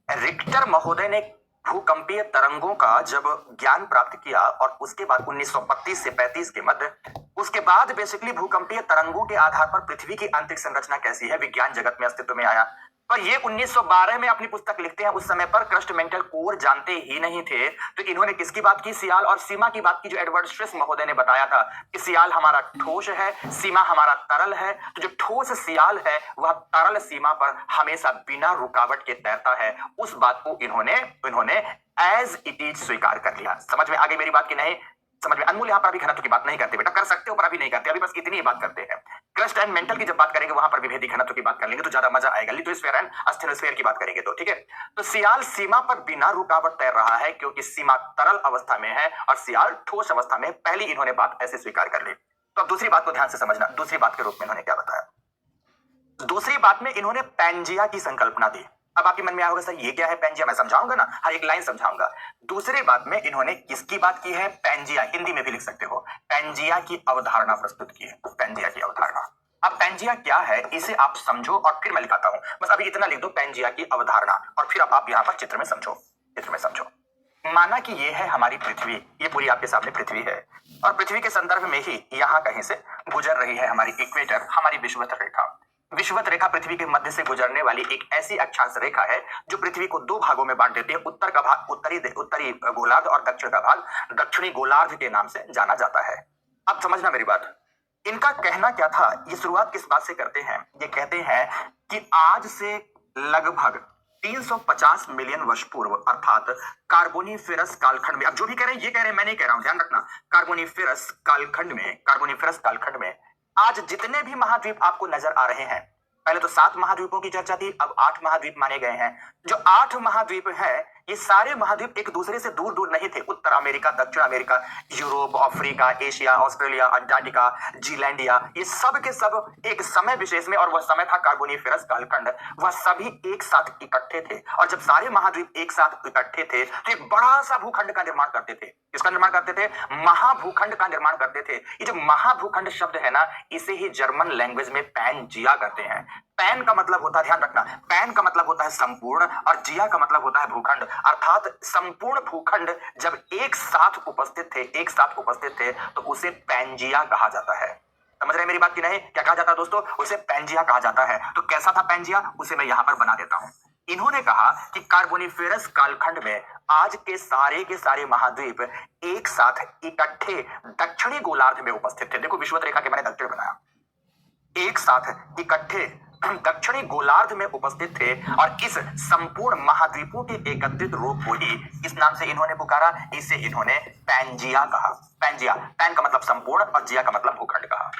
रिक्टर महोदय ने भूकंपीय तरंगों का जब ज्ञान प्राप्त किया और उसके बाद 1932 से 35 के मध्य, उसके बाद बेसिकली भूकंपीय तरंगों के आधार पर पृथ्वी की आंतरिक संरचना कैसी है विज्ञान जगत में अस्तित्व में आया। पर ये 1912 में अपनी पुस्तक लिखते हैं, उस समय पर क्रस्ट मेंटल कोर जानते ही नहीं थे। तो इन्होंने किसकी बात की? सियाल और सीमा की बात की, जो एडवर्ड स्ट्रेस महोदय ने बताया था कि सियाल हमारा ठोस है, सीमा हमारा तरल है। तो जो ठोस सियाल है वह तरल सीमा पर हमेशा बिना रुकावट के तैरता है। उस बात को इन्होंने एज इट इज स्वीकार कर लिया। समझ में आ गई मेरी बात की नहीं? समझ में? अनमोल यहां पर अभी घनत्व की बात नहीं करते बेटा, कर सकते हो पर अभी नहीं करते, अभी बस इतनी ही बात करते हैं। क्रस्ट एंड मेंटल की जब बात करेंगे वहां पर विभेदी घनत्व की बात कर लेंगे तो ज्यादा मजा आएगा। लिथोस्फीयर एंड अस्टेनोस्फीयर की बात करेंगे तो ठीक है। तो सियाल सीमा पर बिना रुकावट तैर रहा है क्योंकि सीमा तरल अवस्था में है और सियाल ठोस अवस्था में। पहली इन्होंने बात ऐसे स्वीकार कर ली। तो अब दूसरी बात को ध्यान से समझना, दूसरी बात के रूप में इन्होंने क्या बताया। दूसरी बात में इन्होंने पैंजिया की संकल्पना दी। अब आपके मन में आएगा सर ये क्या है पैंजिया? मैं समझाऊंगा ना, हर एक लाइन समझाऊंगा। दूसरी बात में इन्होंने किसकी बात की है? पैंजिया, हिंदी में भी लिख सकते हो, पैंजिया की अवधारणा प्रस्तुत की है, पैंजिया की अवधारणा। अब पैंजिया क्या है इसे आप समझो और फिर मैं लिखाता हूं, बस अभी इतना लिख दो, पैंजिया की अवधारणा, और फिर अब आप यहां पर चित्र में समझो, चित्र में समझो। माना कि ये है हमारी पृथ्वी, ये पूरी आपके सामने पृथ्वी है और पृथ्वी के संदर्भ में ही यहां कहीं से गुजर रही है हमारी इक्वेटर, हमारी विषुवत रेखा। विषुवत रेखा पृथ्वी के मध्य से गुजरने वाली एक ऐसी अक्षांश रेखा है जो पृथ्वी को दो भागों में बांट देती है। उत्तर का भाग उत्तरी गोलार्ध और दक्षिण का भाग दक्षिणी गोलार्ध के नाम से जाना जाता है। अब समझना मेरी बात, इनका कहना क्या था? ये शुरुआत किस बात से करते हैं? ये कहते हैं कि आज से लगभग 350 मिलियन वर्ष पूर्व अर्थात कार्बोनिफेरस कालखंड में, अब जो भी कह रहे हैं ये कह रहे हैं, मैं नहीं कह रहा हूं, ध्यान रखना, कार्बोनिफेरस कालखंड में आज जितने भी महाद्वीप आपको नजर आ रहे हैं, पहले तो 7 महाद्वीपों की चर्चा थी, अब 8 महाद्वीप माने गए हैं। जो 8 महाद्वीप हैं ये सारे महाद्वीप एक दूसरे से दूर दूर नहीं थे। उत्तर अमेरिका, दक्षिण America, Europe, Africa, Asia, Australia, Antarctica, Zealandia, ये सब के सब एक समय विशेष में, और वह समय था कार्बोनिफेरस कालखंड, वह सभी एक साथ इकट्ठे थे। और जब सारे महाद्वीप एक साथ इकट्ठे थे तो एक बड़ा सा भूखंड का निर्माण करते थे। किसका निर्माण करते थे? महाभूखंड का निर्माण करते थे। ये जो महाभूखंड शब्द है ना, इसे ही जर्मन लैंग्वेज में पैनजिया कहते हैं। पैन का मतलब होता है, ध्यान रखना, पैन का मतलब होता है संपूर्ण और जिया का मतलब होता है भूखंड, अर्थात संपूर्ण भूखंड जब एक साथ उपस्थित थे तो उसे पैनजिया कहा जाता है। समझ रहे मेरी बात की नहीं? क्या कहा जाता है दोस्तों? उसे पैनजिया कहा जाता है। तो कैसा था पैनजिया, उसे मैं यहां पर बना देता हूं। इन्होंने कहा कि कार्बोनिफेरस कालखंड में आज के सारे महाद्वीप एक साथ इकट्ठे दक्षिणी गोलार्ध में उपस्थित थे। देखो विषुवत रेखा के मैंने दक्षिण बनाया, एक साथ इकट्ठे दक्षिणी गोलार्ध में उपस्थित थे और इस संपूर्ण महाद्वीपों के एकत्रित रूप को ही इस नाम से इन्होंने पुकारा, इसे इन्होंने पैनजिया कहा। पैनजिया, पैन का मतलब संपूर्ण और जिया का मतलब भूखंड कहा।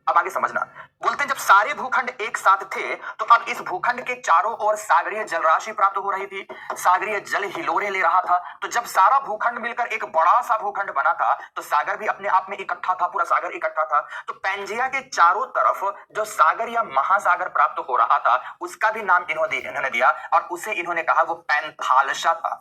अब आगे समझना, बोलते हैं जब सारे भूखंड एक साथ थे तो अब इस भूखंड के चारों ओर सागरीय जलराशि प्राप्त हो रही थी, सागरीय जल हिलोरे ले रहा था। तो जब सारा भूखंड मिलकर एक बड़ा सा भूखंड बना था तो सागर भी अपने आप में इकट्ठा था, पूरा सागर इकट्ठा था। तो पैंजिया के चारों तरफ जो सागर या महासागर प्राप्त हो रहा था उसका भी नाम इन्होंने दिया और उसे इन्होंने कहा वो पैंथालसा था,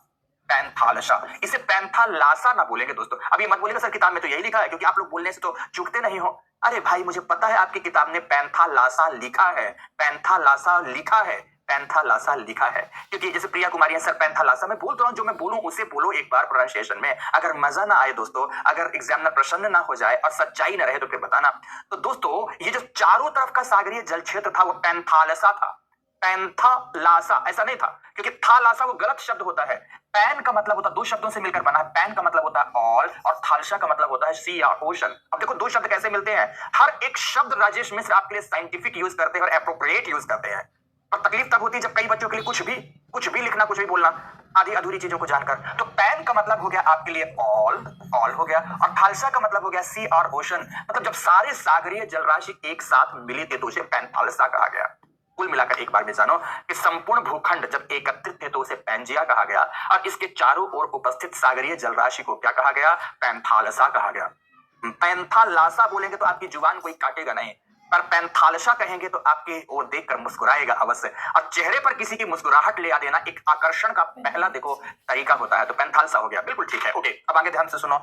पैंथालसा। इसे पैंथालासा ना बोलेंगे दोस्तों। अब ये मत बोलेगा सर किताब में तो यही लिखा है, क्योंकि आप लोग बोलने से तो चूकते नहीं हो। अरे भाई मुझे पता है आपकी किताब ने पैंथालासा लिखा है, पैंथालासा लिखा है, पैंथालासा लिखा है। क्योंकि जैसे प्रिया कुमारी सर पैंथालासा, मैं बोल तो रहा हूं, जो मैं बोलूं उसे बोलो एक बार प्रोनाउंसिएशन में। अगर मजा ना आए दोस्तों, अगर एग्जामिनर प्रसन्न ना हो जाए और सच्चाई ना रहे तो फिर बताना। तो दोस्तों ये जो चारों तरफ का सागरीय जल क्षेत्र था वो पैंथालसा था। पैंथालासा ऐसा नहीं था, क्योंकि थालासा वो गलत शब्द होता है। पैन का मतलब होता है, दो शब्दों से मिलकर बना है। पैन का मतलब होता है ऑल और थालसा का मतलब होता है सी या ओशन। अब देखो दो शब्द कैसे मिलते हैं। हर एक शब्द राजेश मिश्र आपके लिए साइंटिफिक यूज करते हैं और एप्रोप्रिएट यूज करते हैं। और तकलीफ तब होती है जब कई बच्चों के लिए कुछ भी लिखना, कुछ भी बोलना, आधी अधूरी चीजों को जानकर। तो पैन का मतलब हो गया आपके लिए ऑल हो गया, और थालसा का मतलब हो गया सी और ओशन। मतलब जब सारे सागरीय जलराशि एक साथ मिले थे तो उसे पैंथालसा कहा गया। कुल मिलाकर एक बार में जानो कि संपूर्ण भूखंड जब एकत्रित थे तो उसे पैंजिया कहा गया, और इसके चारों ओर उपस्थित सागरीय जलराशि को क्या कहा गया? पैंथालसा कहा गया। पैंथालासा बोलेंगे तो आपकी जुबान कोई काटेगा नहीं, पर पैंथालसा कहेंगे तो आपकी ओर देखकर मुस्कुराएगा अवश्य। और चेहरे पर किसी की मुस्कुराहट ले आ देना एक आकर्षण का पहला देखो तरीका होता है। तो पैंथालसा हो गया, बिल्कुल ठीक है। ओके, अब आगे ध्यान से सुनो।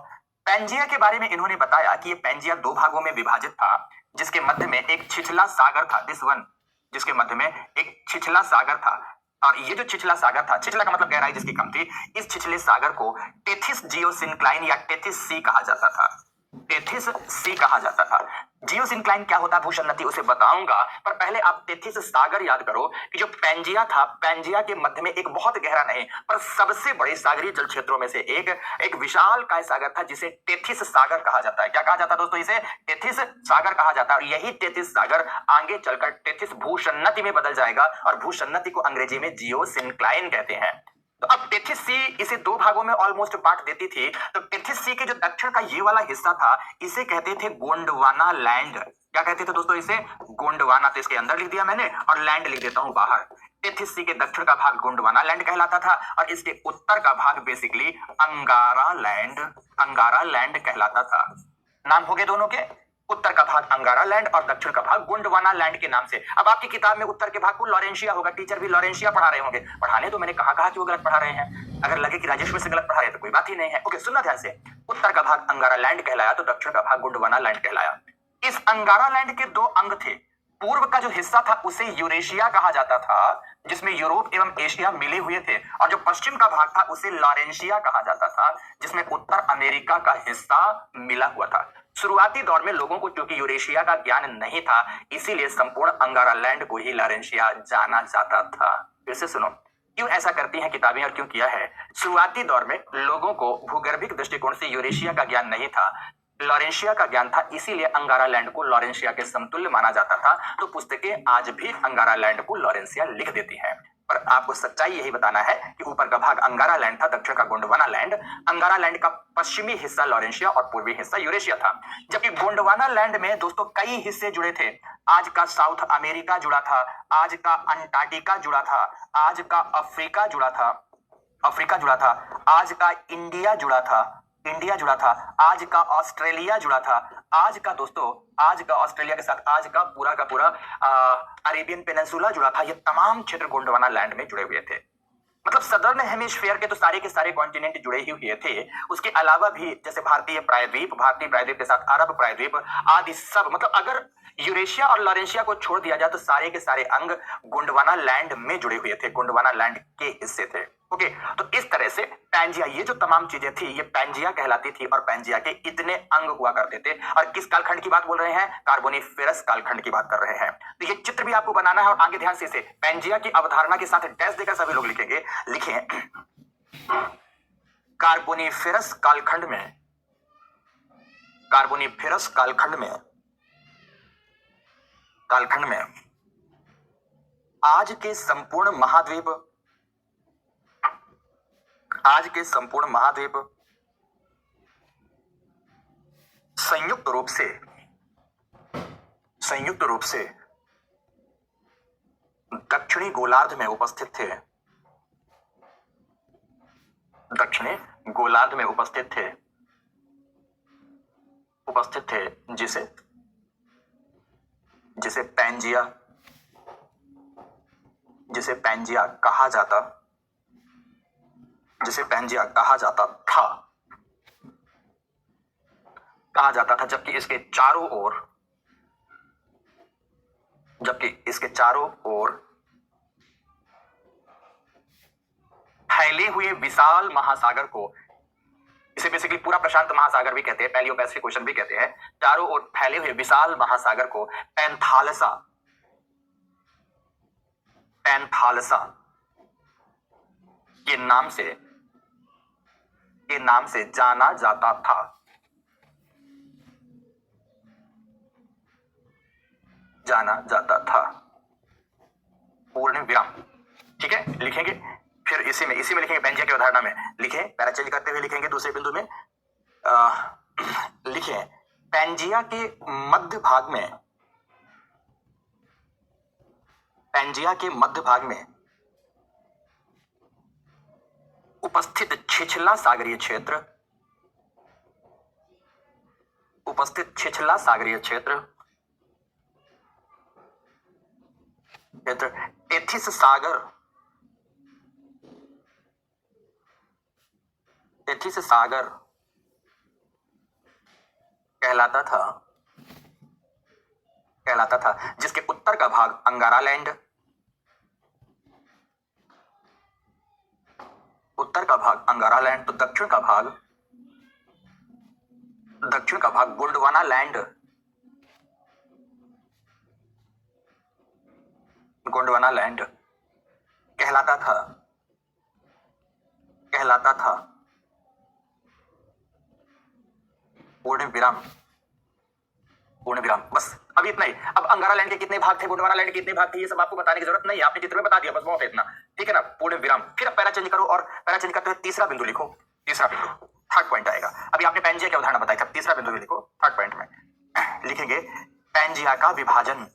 पैंजिया के बारे में इन्होंने बताया कि ये पैंजिया दो भागों में विभाजित था, जिसके मध्य में एक छिछला सागर था, दिस वन, जिसके मध्य में एक छिछला सागर था। और ये जो छिछला सागर था, छिछला का मतलब गहराई जिसकी कम थी, इस छिछले सागर को टेथिस जियोसिंक्लाइन या टेथिस सी कहा जाता था। टेथिस सी कहा जाता था। जियोसिंक्लाइन क्या होता है भूषण उसे बताऊंगा, पर पहले आप टेथिस सागर याद करो कि जो पैंजिया था, पैंजिया के मध्य में एक बहुत गहरा नहीं पर सबसे बड़े सागरीय जल क्षेत्रों में से एक विशाल काय सागर था, जिसे टेथिस सागर कहा जाता है। क्या कहा जाता है दोस्तों? इसे टेथिस सागर कहा जाता है। और यही टेथिस सागर आगे चलकर टेथिस भूषणति में बदल जाएगा, और भूषणति को अंग्रेजी में जियोसिंक्लाइन कहते हैं। तो अब टेथिस सी इसे दो भागों में ऑलमोस्ट बांट देती थी। तो टेथिस सी के जो दक्षिण का ये वाला हिस्सा था, इसे कहते थे गोंडवाना लैंड। क्या कहते थे दोस्तों? इसे गोंडवाना। तो इसके अंदर लिख दिया मैंने और लैंड लिख देता हूं बाहर। टेथिस सी के दक्षिण का भाग गोंडवाना लैंड कहलाता था, और इसके उत्तर का भाग बेसिकली अंगारा लैंड कहलाता था। नाम हो गए दोनों के, उत्तर का भाग अंगारा लैंड और दक्षिण का भाग गोंडवाना लैंड के नाम से। अब आपकी किताब में उत्तर के भाग को लॉरेंशिया होगा, टीचर भी लॉरेंशिया पढ़ा रहे होंगे। पढ़ाने तो मैंने कहा कि वो गलत पढ़ा रहे हैं, अगर लगे कि राजेश से गलत पढ़ा रहे तो कोई बात ही नहीं है। ओके, सुनना ध्यान से। उत्तर का भाग अंगारा लैंड कहलाया तो दक्षिण का भाग गोंडवाना लैंड कहलाया। इस अंगारा लैंड के दो अंग थे। पूर्व का जो हिस्सा था उसे यूरेशिया कहा जाता था, जिसमें यूरोप एवं एशिया मिले हुए थे, और जो पश्चिम का भाग था उसे लॉरेंशिया कहा जाता था, जिसमें उत्तर अमेरिका का हिस्सा मिला हुआ था। शुरुआती दौर में लोगों को क्योंकि यूरेशिया का ज्ञान नहीं था, इसीलिए संपूर्ण अंगारा लैंड को ही लॉरेंशिया जाना जाता था। फिर से सुनो, क्यों ऐसा करती हैं किताबें और क्यों किया है? शुरुआती दौर में लोगों को भूगर्भिक दृष्टिकोण से यूरेशिया का ज्ञान नहीं था, लॉरेंशिया का ज्ञान था, इसीलिए अंगारा लैंड को लॉरेंशिया के समतुल्य माना जाता था। तो पुस्तकें आज भी अंगारा लैंड को लॉरेंशिया लिख देती हैं, पर आपको सच्चाई यही बताना है कि ऊपर का भाग अंगारा लैंड था, दक्षिण का गोंडवाना लैंड। अंगारा लैंड का पश्चिमी हिस्सा लॉरेंशिया और पूर्वी हिस्सा यूरेशिया था, जबकि गोंडवाना लैंड में दोस्तों कई हिस्से जुड़े थे। आज का साउथ अमेरिका जुड़ा था, आज का अंटार्कटिका जुड़ा था, आज का अफ्रीका जुड़ा था, आज का इंडिया जुड़ा था, आज का ऑस्ट्रेलिया जुड़ा था, आज का दोस्तों, आज का ऑस्ट्रेलिया के साथ आज का पूरा अरेबियन पेनिनसुला जुड़ा था। ये तमाम क्षेत्र गोंडवाना लैंड में जुड़े हुए थे। मतलब सदर्न हेमिस्फीयर के तो सारे के सारे कॉन्टिनेंट जुड़े ही हुए थे। उसके अलावा भी जैसे भारतीय प्रायद्वीप के साथ अरब प्रायद्वीप आदि सब, मतलब अगर यूरेशिया और लॉरेंशिया को छोड़ दिया जाए तो सारे के सारे अंग गोंडवाना लैंड में जुड़े हुए थे, गोंडवाना लैंड के हिस्से थे। ओके, तो इस तरह से पैंजिया, ये जो तमाम चीजें थी ये पैंजिया कहलाती थी, और पैंजिया के इतने अंग हुआ करते थे। और किस कालखंड की बात बोल रहे हैं? कार्बोनिफेरस कालखंड की बात कर रहे हैं। तो ये चित्र भी आपको बनाना है, और आगे ध्यान से इसे पैंजिया की अवधारणा के साथ डैश देकर सभी लोग लिखेंगे। लिखें, कार्बोनिफेरस कालखंड में आज के संपूर्ण महाद्वीप संयुक्त रूप से दक्षिणी गोलार्ध में उपस्थित थे, जिसे पैंजिया कहा जाता था, जबकि इसके चारों ओर फैले हुए विशाल महासागर को, इसे बेसिकली पूरा प्रशांत महासागर भी कहते हैं, पैलियो पैसिफिक ओशन भी कहते हैं, चारों ओर फैले हुए विशाल महासागर को पैंथालसा पैंथालसा के नाम से जाना जाता था। पूर्ण विराम। ठीक है, लिखेंगे फिर इसी में लिखेंगे पेंजिया की अवधारणा में। लिखे, पैरा चेंज करते हुए लिखेंगे दूसरे बिंदु में। लिखे, पेंजिया के मध्य भाग में उपस्थित छिछला सागरीय क्षेत्र टेथिस सागर कहलाता था, जिसके उत्तर का भाग अंगारा लैंड, तो दक्षिण का भाग गोंडवाना लैंड कहलाता था। पूर्ण विराम। बस अब इतना ही। अब अंगारा लैंड के कितने भाग थे, गोंडवाना लैंड के कितने भाग थे, ये सब आपको बताने की जरूरत नहीं है, आपने चित्र में बता दिया, बस बहुत है इतना। ठीक है ना, पूर्ण विराम। फिर अब पैरा चेंज करो, और पैरा चेंज करते हुए तीसरा बिंदु लिखो। थर्ड पॉइंट आएगा। अभी आपने पेंजिया की अवधारणा बताई, तीसरा बिंदु भी लिखो। थर्ड पॉइंट में लिखेंगे पेंजिया का विभाजन।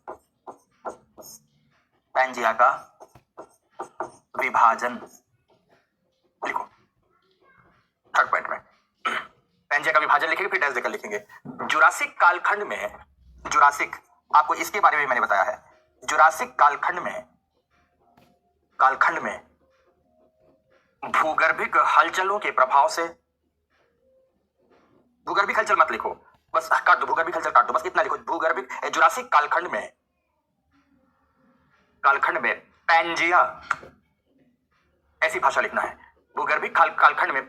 लिखो थर्ड पॉइंट में पेंजिया का विभाजन लिखेंगे, फिर डैश देकर लिखेंगे। जुरासिक कालखंड में, आपको इसके बारे में मैंने बताया है। जुरासिक कालखंड में भूगर्भिक हलचलों के प्रभाव से, भूगर्भिक हलचल मत लिखो, बस काट दो, भूगर्भिक हलचल काट दो, बस इतना लिखो। जुरासिक कालखंड में पेंजिया, ऐसी भाषा लिखना है। भूगर्भिक कालखंड में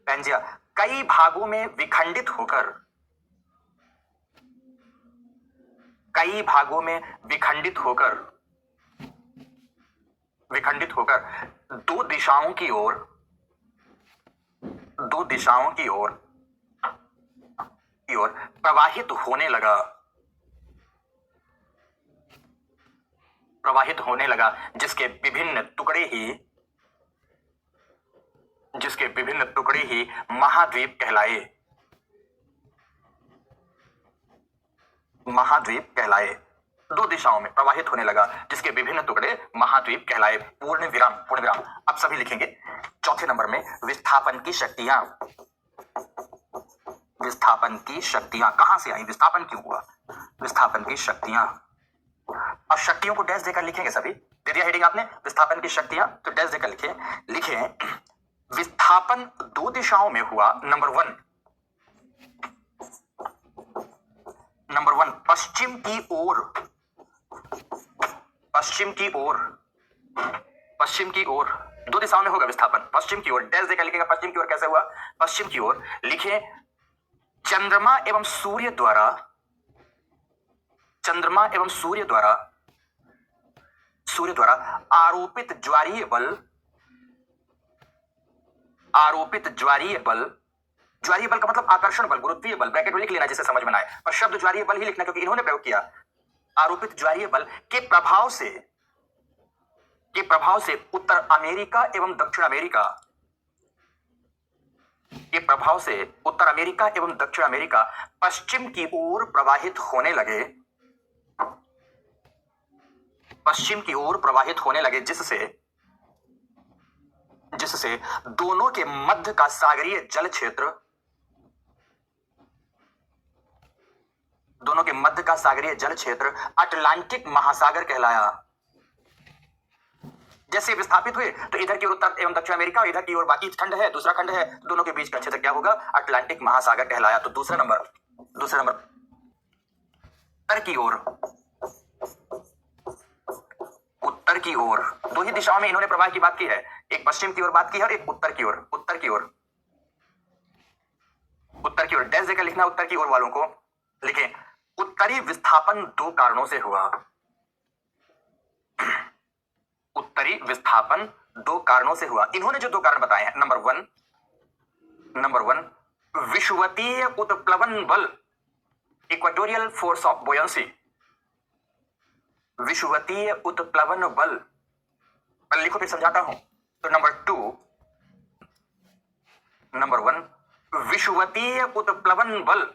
पेंजिया कई भागों में विखंडित होकर दो दिशाओं की ओर प्रवाहित होने लगा, जिसके विभिन्न टुकड़े ही महाद्वीप कहलाए। दो दिशाओं में प्रवाहित होने लगा, जिसके विभिन्न टुकड़े महाद्वीप कहलाए। पूर्ण विराम। अब सभी लिखेंगे। चौथे नंबर में विस्थापन की शक्तियां कहां से आई, विस्थापन क्यों हुआ, विस्थापन की शक्तियां। और शक्तियों को डैश देकर लिखेंगे। सभी दे दिया हेडिंग आपने, विस्थापन की शक्तियां, तो डैश देकर लिखे विस्थापन दो दिशाओं में हुआ। नंबर वन पश्चिम की ओर दो दिशाओं में होगा विस्थापन। पश्चिम की ओर डैश देकर लिखेगा। पश्चिम की ओर कैसे हुआ, पश्चिम की ओर लिखे चंद्रमा एवं सूर्य द्वारा आरोपित ज्वारीय बल का मतलब आकर्षण बल, गुरुत्वीय बल, ब्रैकेट में लिख लेना जिससे समझ में आए, पर शब्द ज्वारीय बल ही लिखना क्योंकि इन्होंने प्रयोग किया। आरोपित ज्वारीय बल के प्रभाव से उत्तर अमेरिका एवं दक्षिण अमेरिका पश्चिम की ओर प्रवाहित होने लगे, जिससे दोनों के मध्य का सागरीय जल क्षेत्र अटलांटिक महासागर कहलाया। जैसे विस्थापित हुए तो इधर की ओर उत्तर एवं दक्षिण अमेरिका, इधर की ओर बाकी खंड है, दूसरा खंड है, दोनों के बीच का क्षेत्र क्या होगा, अटलांटिक महासागर कहलाया। तो दूसरा नंबर उत्तर की ओर दो ही दिशाओं में इन्होंने प्रवाह की बात की है, एक पश्चिम की ओर बात की है और एक उत्तर की ओर। डैश देकर लिखना उत्तर की ओर वालों को। लिखें उत्तरी विस्थापन दो कारणों से हुआ। उत्तरी विस्थापन दो कारणों से हुआ। इन्होंने जो दो कारण बताए हैं, नंबर वन विषुवतीय उत्प्लवन बल, इक्वेटोरियल फोर्स ऑफ बोयंसी, विषुवतीय उत्प्लवन बल। मैं लिखो फिर समझाता हूं। तो नंबर वन विषुवतीय उत्प्लवन बल,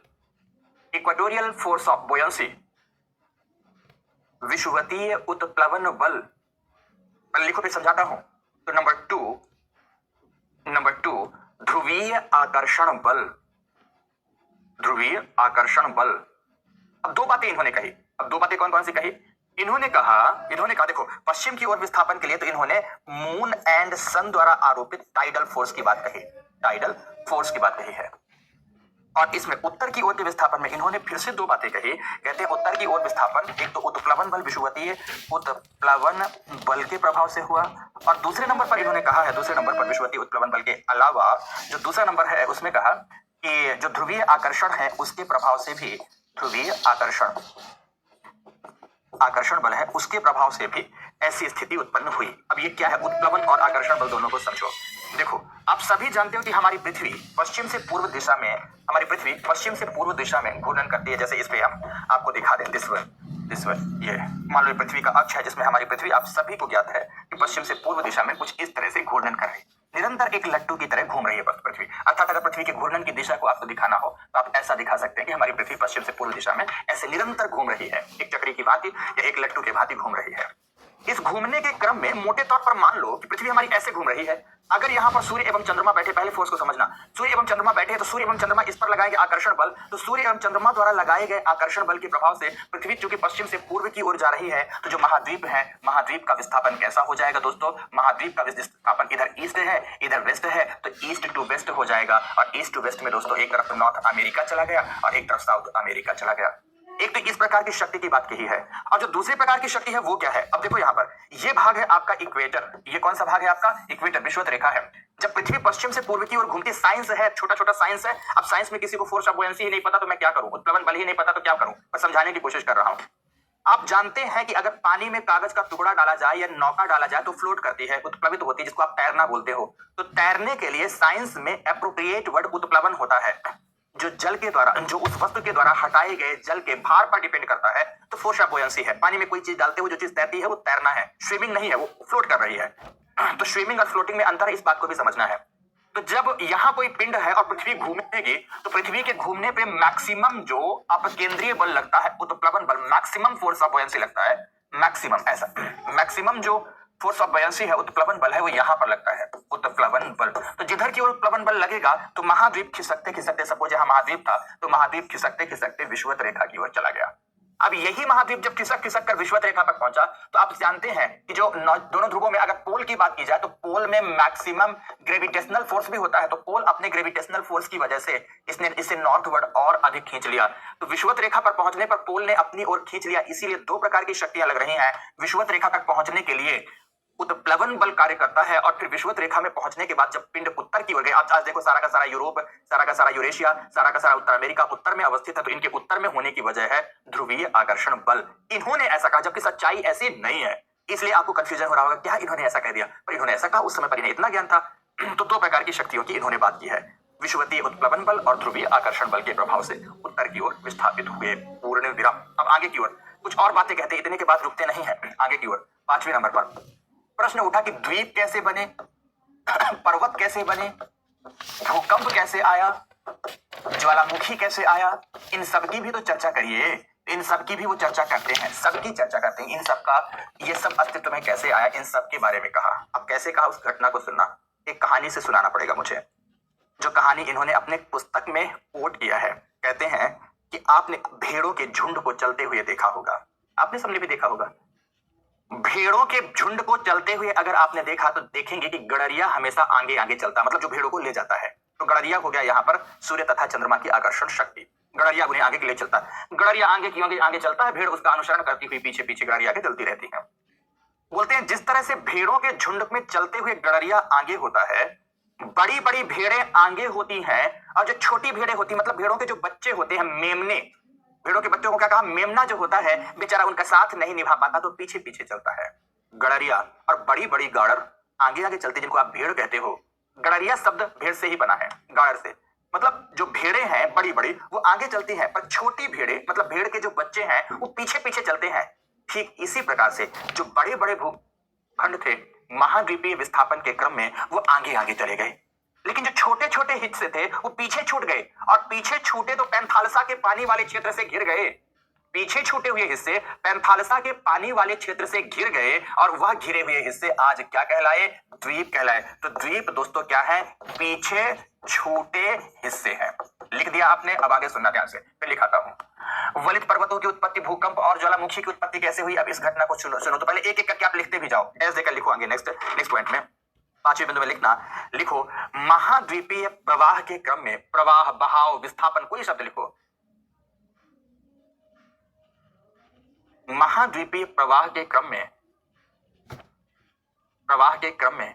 इक्वेटोरियल फोर्स ऑफ बोयंसी, विषुवतीय उत्प्लवन बल। मैं लिखो फिर समझाता हूं। तो नंबर टू ध्रुवीय आकर्षण बल, ध्रुवीय आकर्षण बल। अब दो बातें इन्होंने कही। अब दो बातें कौन कौन सी कही? इन्होंने कहा देखो, पश्चिम की ओर विस्थापन के लिए तो इन्होंने मून एंड सन द्वारा आरोपित टाइडल फोर्स की बात कही, टाइडल फोर्स की बात कही है। और इसमें उत्तर की ओर के विस्थापन में इन्होंने फिर से दो बातें कही। कहते हैं उत्तर की ओर विस्थापन एक तो उत्प्लवन बल, विषुवतीय उत्प्लवन बल के प्रभाव से हुआ, और दूसरे नंबर पर इन्होंने कहा है, दूसरे नंबर पर विषुवतीय उत्प्लवन बल के अलावा जो दूसरा नंबर है उसमें कहा कि जो ध्रुवीय आकर्षण है उसके प्रभाव से भी, ध्रुवीय आकर्षण बल है उसके प्रभाव से भी ऐसी स्थिति उत्पन्न हुई। अब ये क्या है? उत्प्लवन और आकर्षण बल दोनों को समझो। देखो, आप सभी जानते हो कि हमारी पृथ्वी पश्चिम से पूर्व दिशा में, हमारी पृथ्वी पश्चिम से पूर्व दिशा में घूर्णन करती है। जैसे इस पे हम आपको दिखा दें, दिस वे, ये मान लो पृथ्वी का अक्ष है जिसमें हमारी पृथ्वी, आप सभी को ज्ञात है कि पश्चिम से पूर्व दिशा में कुछ इस तरह से घूर्णन कर रही है, निरंतर एक लट्टू की तरह घूम रही है पृथ्वी। अर्थात अगर पृथ्वी के घूर्णन की दिशा को आपको दिखाना हो तो आप ऐसा दिखा सकते हैं कि हमारी पृथ्वी पश्चिम से पूर्व दिशा में ऐसे निरंतर घूम रही है, एक चक्री की भांति या एक लट्टू की भांति घूम रही है। इस घूमने के क्रम में मोटे तौर पर मान लो कि पृथ्वी हमारी ऐसे घूम रही है। अगर यहाँ पर सूर्य एवं चंद्रमा बैठे, पहले फोर्स को समझना, सूर्य एवं चंद्रमा बैठे तो सूर्य एवं चंद्रमा इस पर लगाएंगे आकर्षण बल, तो सूर्य एवं चंद्रमा द्वारा लगाए गए आकर्षण बल के प्रभाव से पृथ्वी चूंकि पश्चिम से पूर्व की ओर जा रही है, तो जो महाद्वीप है, महाद्वीप का विस्थापन कैसा हो जाएगा दोस्तों? महाद्वीप का विस्थापन इधर ईस्ट है, इधर वेस्ट है, तो ईस्ट टू वेस्ट हो जाएगा। और ईस्ट टू वेस्ट में दोस्तों एक तरफ नॉर्थ अमेरिका चला गया और एक तरफ साउथ अमेरिका चला गया। एक तो इस प्रकार की शक्ति की बात कही है, और जो दूसरी प्रकार की शक्ति है वो क्या है? अब देखो यहाँ पर ये भाग है आपका इक्वेटर। ये कौन सा भाग है आपका? इक्वेटर, विषुवत रेखा है। जब पृथ्वी पश्चिम से पूर्व की ओर घूमती, साइंस है, छोटा छोटा साइंस है। अब साइंस में किसी को फोर्स ऑफ बुओयंसी ही नहीं पता तो मैं क्या करूं? उत्प्लवन बल ही नहीं पता तो क्या करूं? मैं समझाने की कोशिश कर रहा हूं। आप जानते हैं कि अगर पानी में कागज का टुकड़ा डाला जाए या नौका डाला जाए तो फ्लोट करती है, उत्प्लवित होती है, जिसको आप तैरना बोलते हो। तो तैरने के लिए साइंस में एप्रोप्रिएट वर्ड उत्प्लवन होता है, जो जल के द्वारा, जो उस वस्तु के द्वारा हटाए गए जल के भार पर डिपेंड करता है। तो फोर्स ऑफ बुओयंसी है। पानी में कोई चीज डालते हुए जो चीज तैरती है वो तैरना है, स्विमिंग नहीं है, वो फ्लोट कर रही है। तो स्विमिंग और फ्लोटिंग में अंतर है, इस बात को भी समझना है। तो जब यहाँ कोई पिंड है और पृथ्वी घूमेगी तो पृथ्वी के घूमने पे मैक्सिमम जो अपकेंद्रीय बल लगता है, उत्प्लवन बल, मैक्सिमम फोर्स ऑफ बुओयंसी लगता है, मैक्सिमम, ऐसा मैक्सिमम जो फोर्स ऑफ बुओयंसी है, उत्प्लवन बल है, वो यहाँ पर लगता है, उत्प्लवन बल। तो जिधर की ओर उत्प्लवन बल लगेगा तो महाद्वीप खिसकते खिसकते, सपोज यहाँ महाद्वीप था तो महाद्वीप खिसकते खिसकते विषुवत रेखा की ओर चला गया। अब यही महाद्वीप जब खिसक खिसक कर विषुवत रेखा पर पहुंचा तो आप जानते हैं कि जो दोनों ध्रुवों में अगर पोल की बात की जाए तो पोल में मैक्सिमम ग्रेविटेशनल फोर्स भी होता है। तो पोल अपने ग्रेविटेशनल फोर्स की वजह से इसने इसे नॉर्थवर्ड और अधिक खींच लिया। तो विषुवत रेखा पर पहुंचने पर पोल ने अपनी ओर खींच लिया। इसीलिए दो प्रकार की शक्तियां लग रही हैं। विषुवत रेखा तक पहुंचने के लिए उत्प्लवन बल कार्य करता है, और फिर विषुवत रेखा में पहुंचने के बाद जब पिंड उत्तर की ओर गए, आज देखो सारा का सारा यूरोप, सारा का सारा यूरेशिया, सारा का सारा उत्तर अमेरिका उत्तर में अवस्थित है। तो इनके उत्तर में होने की वजह है ध्रुवीय आकर्षण बल। इन्होंने ऐसा कहा, जबकि सच्चाई ऐसी नहीं है, इसलिए आपको कंफ्यूजन हो रहा होगा क्या इन्होंने ऐसा कह दिया, पर इन्होंने ऐसा कहा, उस समय पर इन्हें इतना ज्ञान था। तो दो प्रकार की शक्तियों की इन्होंने बात की है, विषुवतीय उत्प्लवन बल और ध्रुवीय आकर्षण बल के प्रभाव से उत्तर की ओर विस्थापित हुए। पूर्ण विराम। अब आगे की ओर कुछ और बातें कहते हैं, इतने के बाद रुकते नहीं है। आगे की ओर 5वें नंबर पर प्रश्न उठा कि द्वीप कैसे बने, पर्वत कैसे बने, भूकंप कैसे आया, ज्वालामुखी कैसे आया, इन सब की भी तो चर्चा करिए। इन सब की भी वो चर्चा करते हैं, सबकी चर्चा करते हैं। इन सब का ये सब अस्तित्व में कैसे आया, इन सब के बारे में कहा। अब कैसे कहा, उस घटना को सुनना, एक कहानी से सुनाना पड़ेगा मुझे, जो कहानी इन्होंने अपने पुस्तक में कोट किया है। कहते हैं कि आपने भेड़ों के झुंड को चलते हुए देखा होगा, आपने सबने भी देखा होगा। भेड़ों के झुंड को चलते हुए अगर आपने देखा तो देखेंगे कि गड़रिया हमेशा आगे आगे चलता, मतलब जो भेड़ों को ले जाता है। तो गड़रिया हो गया यहाँ पर सूर्य तथा चंद्रमा की आकर्षण शक्ति। गड़रिया उन्हें आगे के लिए चलता है, गड़रिया आगे की आगे चलता है, भेड़ उसका अनुसरण करती हुई पीछे पीछे गड़रिया के चलती रहती है। बोलते हैं जिस तरह से भेड़ों के झुंड में चलते हुए गड़रिया आगे होता है, बड़ी बड़ी भेड़ें आगे होती हैं, और जो छोटी भेड़ें होती, मतलब भेड़ों के जो बच्चे होते हैं, मेमने, भेड़ों के बच्चों को क्या कहा, मेमना जो होता है बेचारा उनका साथ नहीं निभा पाता तो पीछे पीछे चलता है। गड़रिया और बड़ी बड़ी गाड़र आगे आगे चलते, जिनको आप भेड़ कहते हो। गड़रिया शब्द भेड़ से ही बना है, गाड़र से। मतलब जो भेड़ें हैं बड़ी बड़ी वो आगे चलती हैं, पर छोटी भेड़ें मतलब भेड़ के जो बच्चे हैं वो पीछे पीछे चलते हैं। ठीक इसी प्रकार से जो बड़े बड़े भूखंड थे महाद्वीपीय विस्थापन के क्रम में वो आगे आगे चले गए, लेकिन जो छोटे छोटे हिस्से थे वो पीछे छूट गए, और पीछे छूटे तो पैंथालसा के पानी वाले क्षेत्र से घिर गए। पीछे छूटे हुए हिस्से पैंथालसा के पानी वाले क्षेत्र से घिर गए, और वह घिरे हुए हिस्से आज क्या कहलाए? द्वीप कहलाए। तो द्वीप दोस्तों क्या है? पीछे छूटे हिस्से हैं। लिख दिया आपने, अब आगे सुनना ध्यान से, फिर लिखाता हूं। वलित पर्वतों की उत्पत्ति, भूकंप और ज्वालामुखी की उत्पत्ति कैसे हुई? अब इस घटना को सुनो। तो पहले एक एक करके आप लिखते भी जाओ, डैश देकर लिखो आगे। नेक्स्ट पॉइंट में 5वें बिंदु में लिखना, लिखो महाद्वीपीय प्रवाह के क्रम में, प्रवाह, बहाव, विस्थापन, कोई शब्द लिखो। महाद्वीपीय प्रवाह के क्रम में,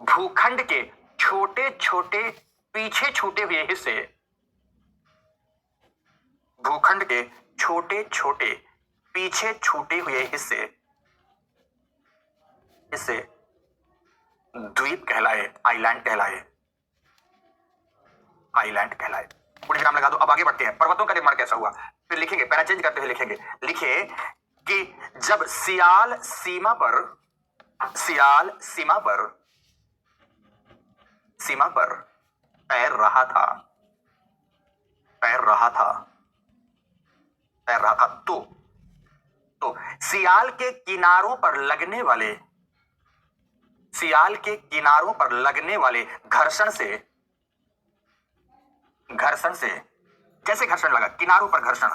भूखंड के छोटे छोटे पीछे छूटे हुए हिस्से, भूखंड के छोटे छोटे पीछे छूटे हुए हिस्से द्वीप कहलाए, आइलैंड कहलाए। पूर्ण विराम लगा दो। अब आगे बढ़ते हैं। पर्वतों का निर्माण कैसा हुआ? फिर लिखेंगे, पैरा चेंज करते हुए लिखेंगे। लिखिए कि जब सियाल सीमा पर तैर रहा था तो सियाल के किनारों पर लगने वाले घर्षण से, कैसे घर्षण लगा? किनारों पर घर्षण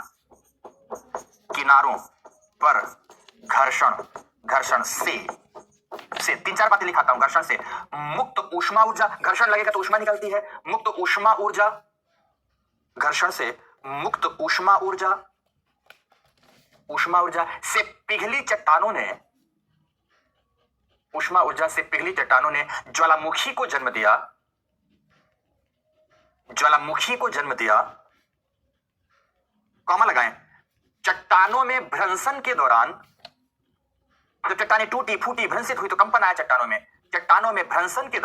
से 3-4 बातें लिखाता हूं। घर्षण से मुक्त ऊष्मा ऊर्जा, घर्षण लगेगा तो ऊष्मा निकलती है, मुक्त ऊष्मा ऊर्जा, घर्षण से मुक्त ऊष्मा ऊर्जा से पिघली चट्टानों ने ज्वालामुखी को जन्म दिया। कॉमा लगाएं। चट्टानों में भ्रंशन के दौरान, जब चट्टानें टूटी फूटी भ्रंशित हुई तो कंपन आया चट्टानों में भ्रंशन के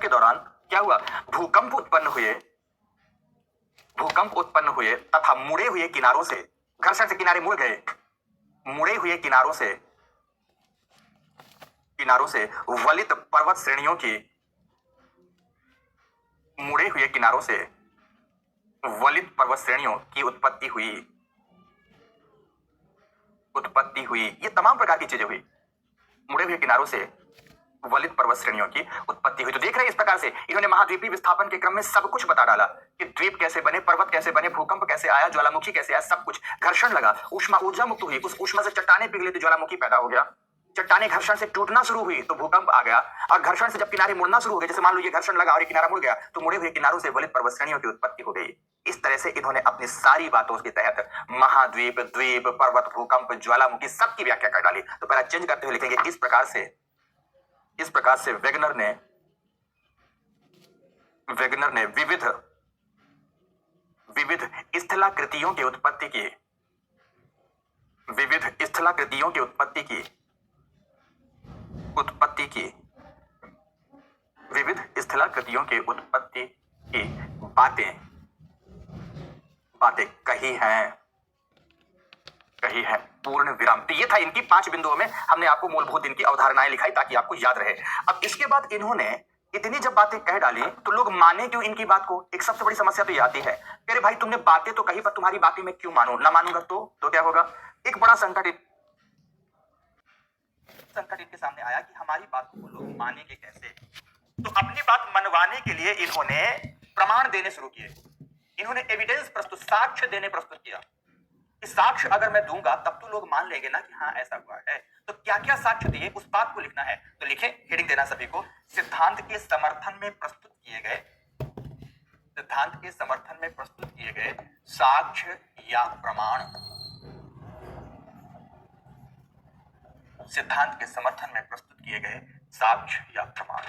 दौरान क्या हुआ? भूकंप उत्पन्न हुए तथा मुड़े हुए किनारों से, घर्षण से किनारे मुड़ गए, मुड़े हुए किनारों से वलित पर्वत श्रेणियों की उत्पत्ति हुई। ये तमाम प्रकार की चीजें हुई। मुड़े हुए किनारों से वलित पर्वत श्रेणियों की उत्पत्ति हुई। तो देख रहे हैं इस प्रकार से इन्होंने महाद्वीपीय विस्थापन के क्रम में सब कुछ बता डाला कि द्वीप कैसे बने, पर्वत कैसे बने, भूकंप कैसे आया, ज्वालामुखी कैसे आया, सब कुछ। घर्षण लगा, ऊष्मा ऊर्जा मुक्त हुई, उस ऊष्मा से चट्टानें पिघली तो ज्वालामुखी पैदा हो गया। चट्टानें घर्षण से टूटना शुरू हुई तो भूकंप आ गया, और घर्षण से जब किनारे मुड़ना शुरू हो गए, जैसे मान लो ये घर्षण लगा और ये किनारा मुड़ गया, तो मुड़े हुए किनारों से वलित पर्वत श्रेणियों की उत्पत्ति हो गई। इस तरह से इन्होंने अपनी सारी बातों के तहत महाद्वीप, द्वीप, पर्वत, भूकंप, ज्वालामुखी सबकी व्याख्या कर डाली। तो पहला चेंज करते हुए लिखेंगे, इस प्रकार से वेगनर ने विविध स्थलाकृतियों की उत्पत्ति की, बातें कही है। पूर्ण विराम। तो ये था इनकी 5 बिंदुओं में हमने आपको मूलभूत इनकी अवधारणाएं लिखाई ताकि आपको याद रहे। अब इसके बाद इन्होंने इतनी जब बातें कह डाली तो लोग माने क्यों इनकी बात को? एक सबसे बड़ी समस्या तो ये आती है, अरे भाई तुमने बातें तो कही पर तुम्हारी बातें मैं क्यों मानूं? ना मानूंगा तो क्या होगा? एक बड़ा संकट इनके सामने आया कि हमारी बातों को लोग मानेंगे कैसे। तो अपनी बात मनवाने के लिए इन्होंने प्रमाण देने शुरू किए। इन्होंने एविडेंस साक्ष्य देने प्रस्तुत किया कि साक्ष्य अगर मैं दूंगा तब तो लोग मान लेंगे ना कि हाँ ऐसा हुआ है। तो क्या क्या साक्ष्य दिए उस बात को लिखना है। तो लिखे, हेडिंग देना सभी को, सिद्धांत के समर्थन में प्रस्तुत किए गए साक्ष्य या प्रमाण। सिद्धांत के समर्थन में प्रस्तुत किए गए साक्ष्य या प्रमाण।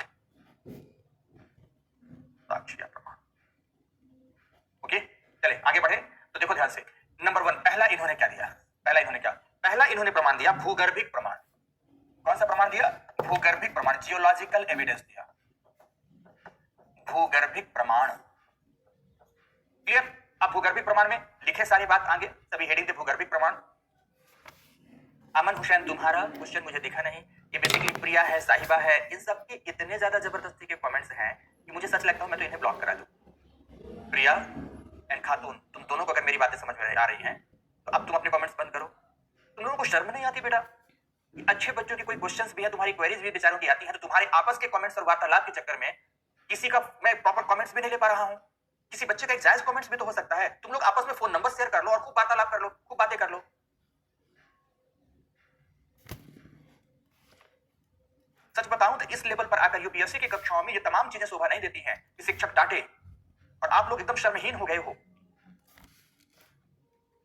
ओके, चले आगे बढ़े। तो देखो ध्यान से, नंबर 1, पहला इन्होंने क्या दिया? पहला इन्होंने प्रमाण दिया भूगर्भिक प्रमाण। कौन सा प्रमाण दिया? भूगर्भिक प्रमाण, जियोलॉजिकल एविडेंस दिया, भूगर्भिक प्रमाण। क्लियर? अब भूगर्भिक प्रमाण में लिखे सारी बात आगे, सभी हेडिंग थे भूगर्भिक प्रमाण। अमन हुसैन, तुम्हारा क्वेश्चन मुझे दिखा नहीं। ये बेसिकली प्रिया है, साहिबा है, इन सब के इतने ज्यादा जबरदस्ती के कमेंट्स हैं कि मुझे सच लगता है मैं तो इन्हें ब्लॉक करा दूं। प्रिया एंड खातून, तुम दोनों को अगर मेरी बातें समझ में आ रही हैं तो अब तुम अपने कमेंट्स बंद करो। तुम लोगों को शर्म नहीं आती बेटा? अच्छे बच्चों की कोई क्वेश्चंस भी है, तुम्हारी क्वेरीज भी बेचारों की आती है, तो तुम्हारे आपस के कमेंट्स और वार्तालाप के चक्कर में किसी का मैं प्रॉपर कमेंट्स भी नहीं ले पा रहा हूं। किसी बच्चे का एक जायज कमेंट्स भी तो हो सकता है। तुम लोग आपस में फोन नंबर शेयर कर लो और खूब वार्तालाप कर लो, खूब बातें कर लो। सच बताऊं तो इस लेवल पर आकर यूपीएससी की कक्षाओं में ये तमाम चीजें शोभा नहीं देती हैं कि शिक्षक डांटे और आप लोग एकदम शर्महीन हो गए हो।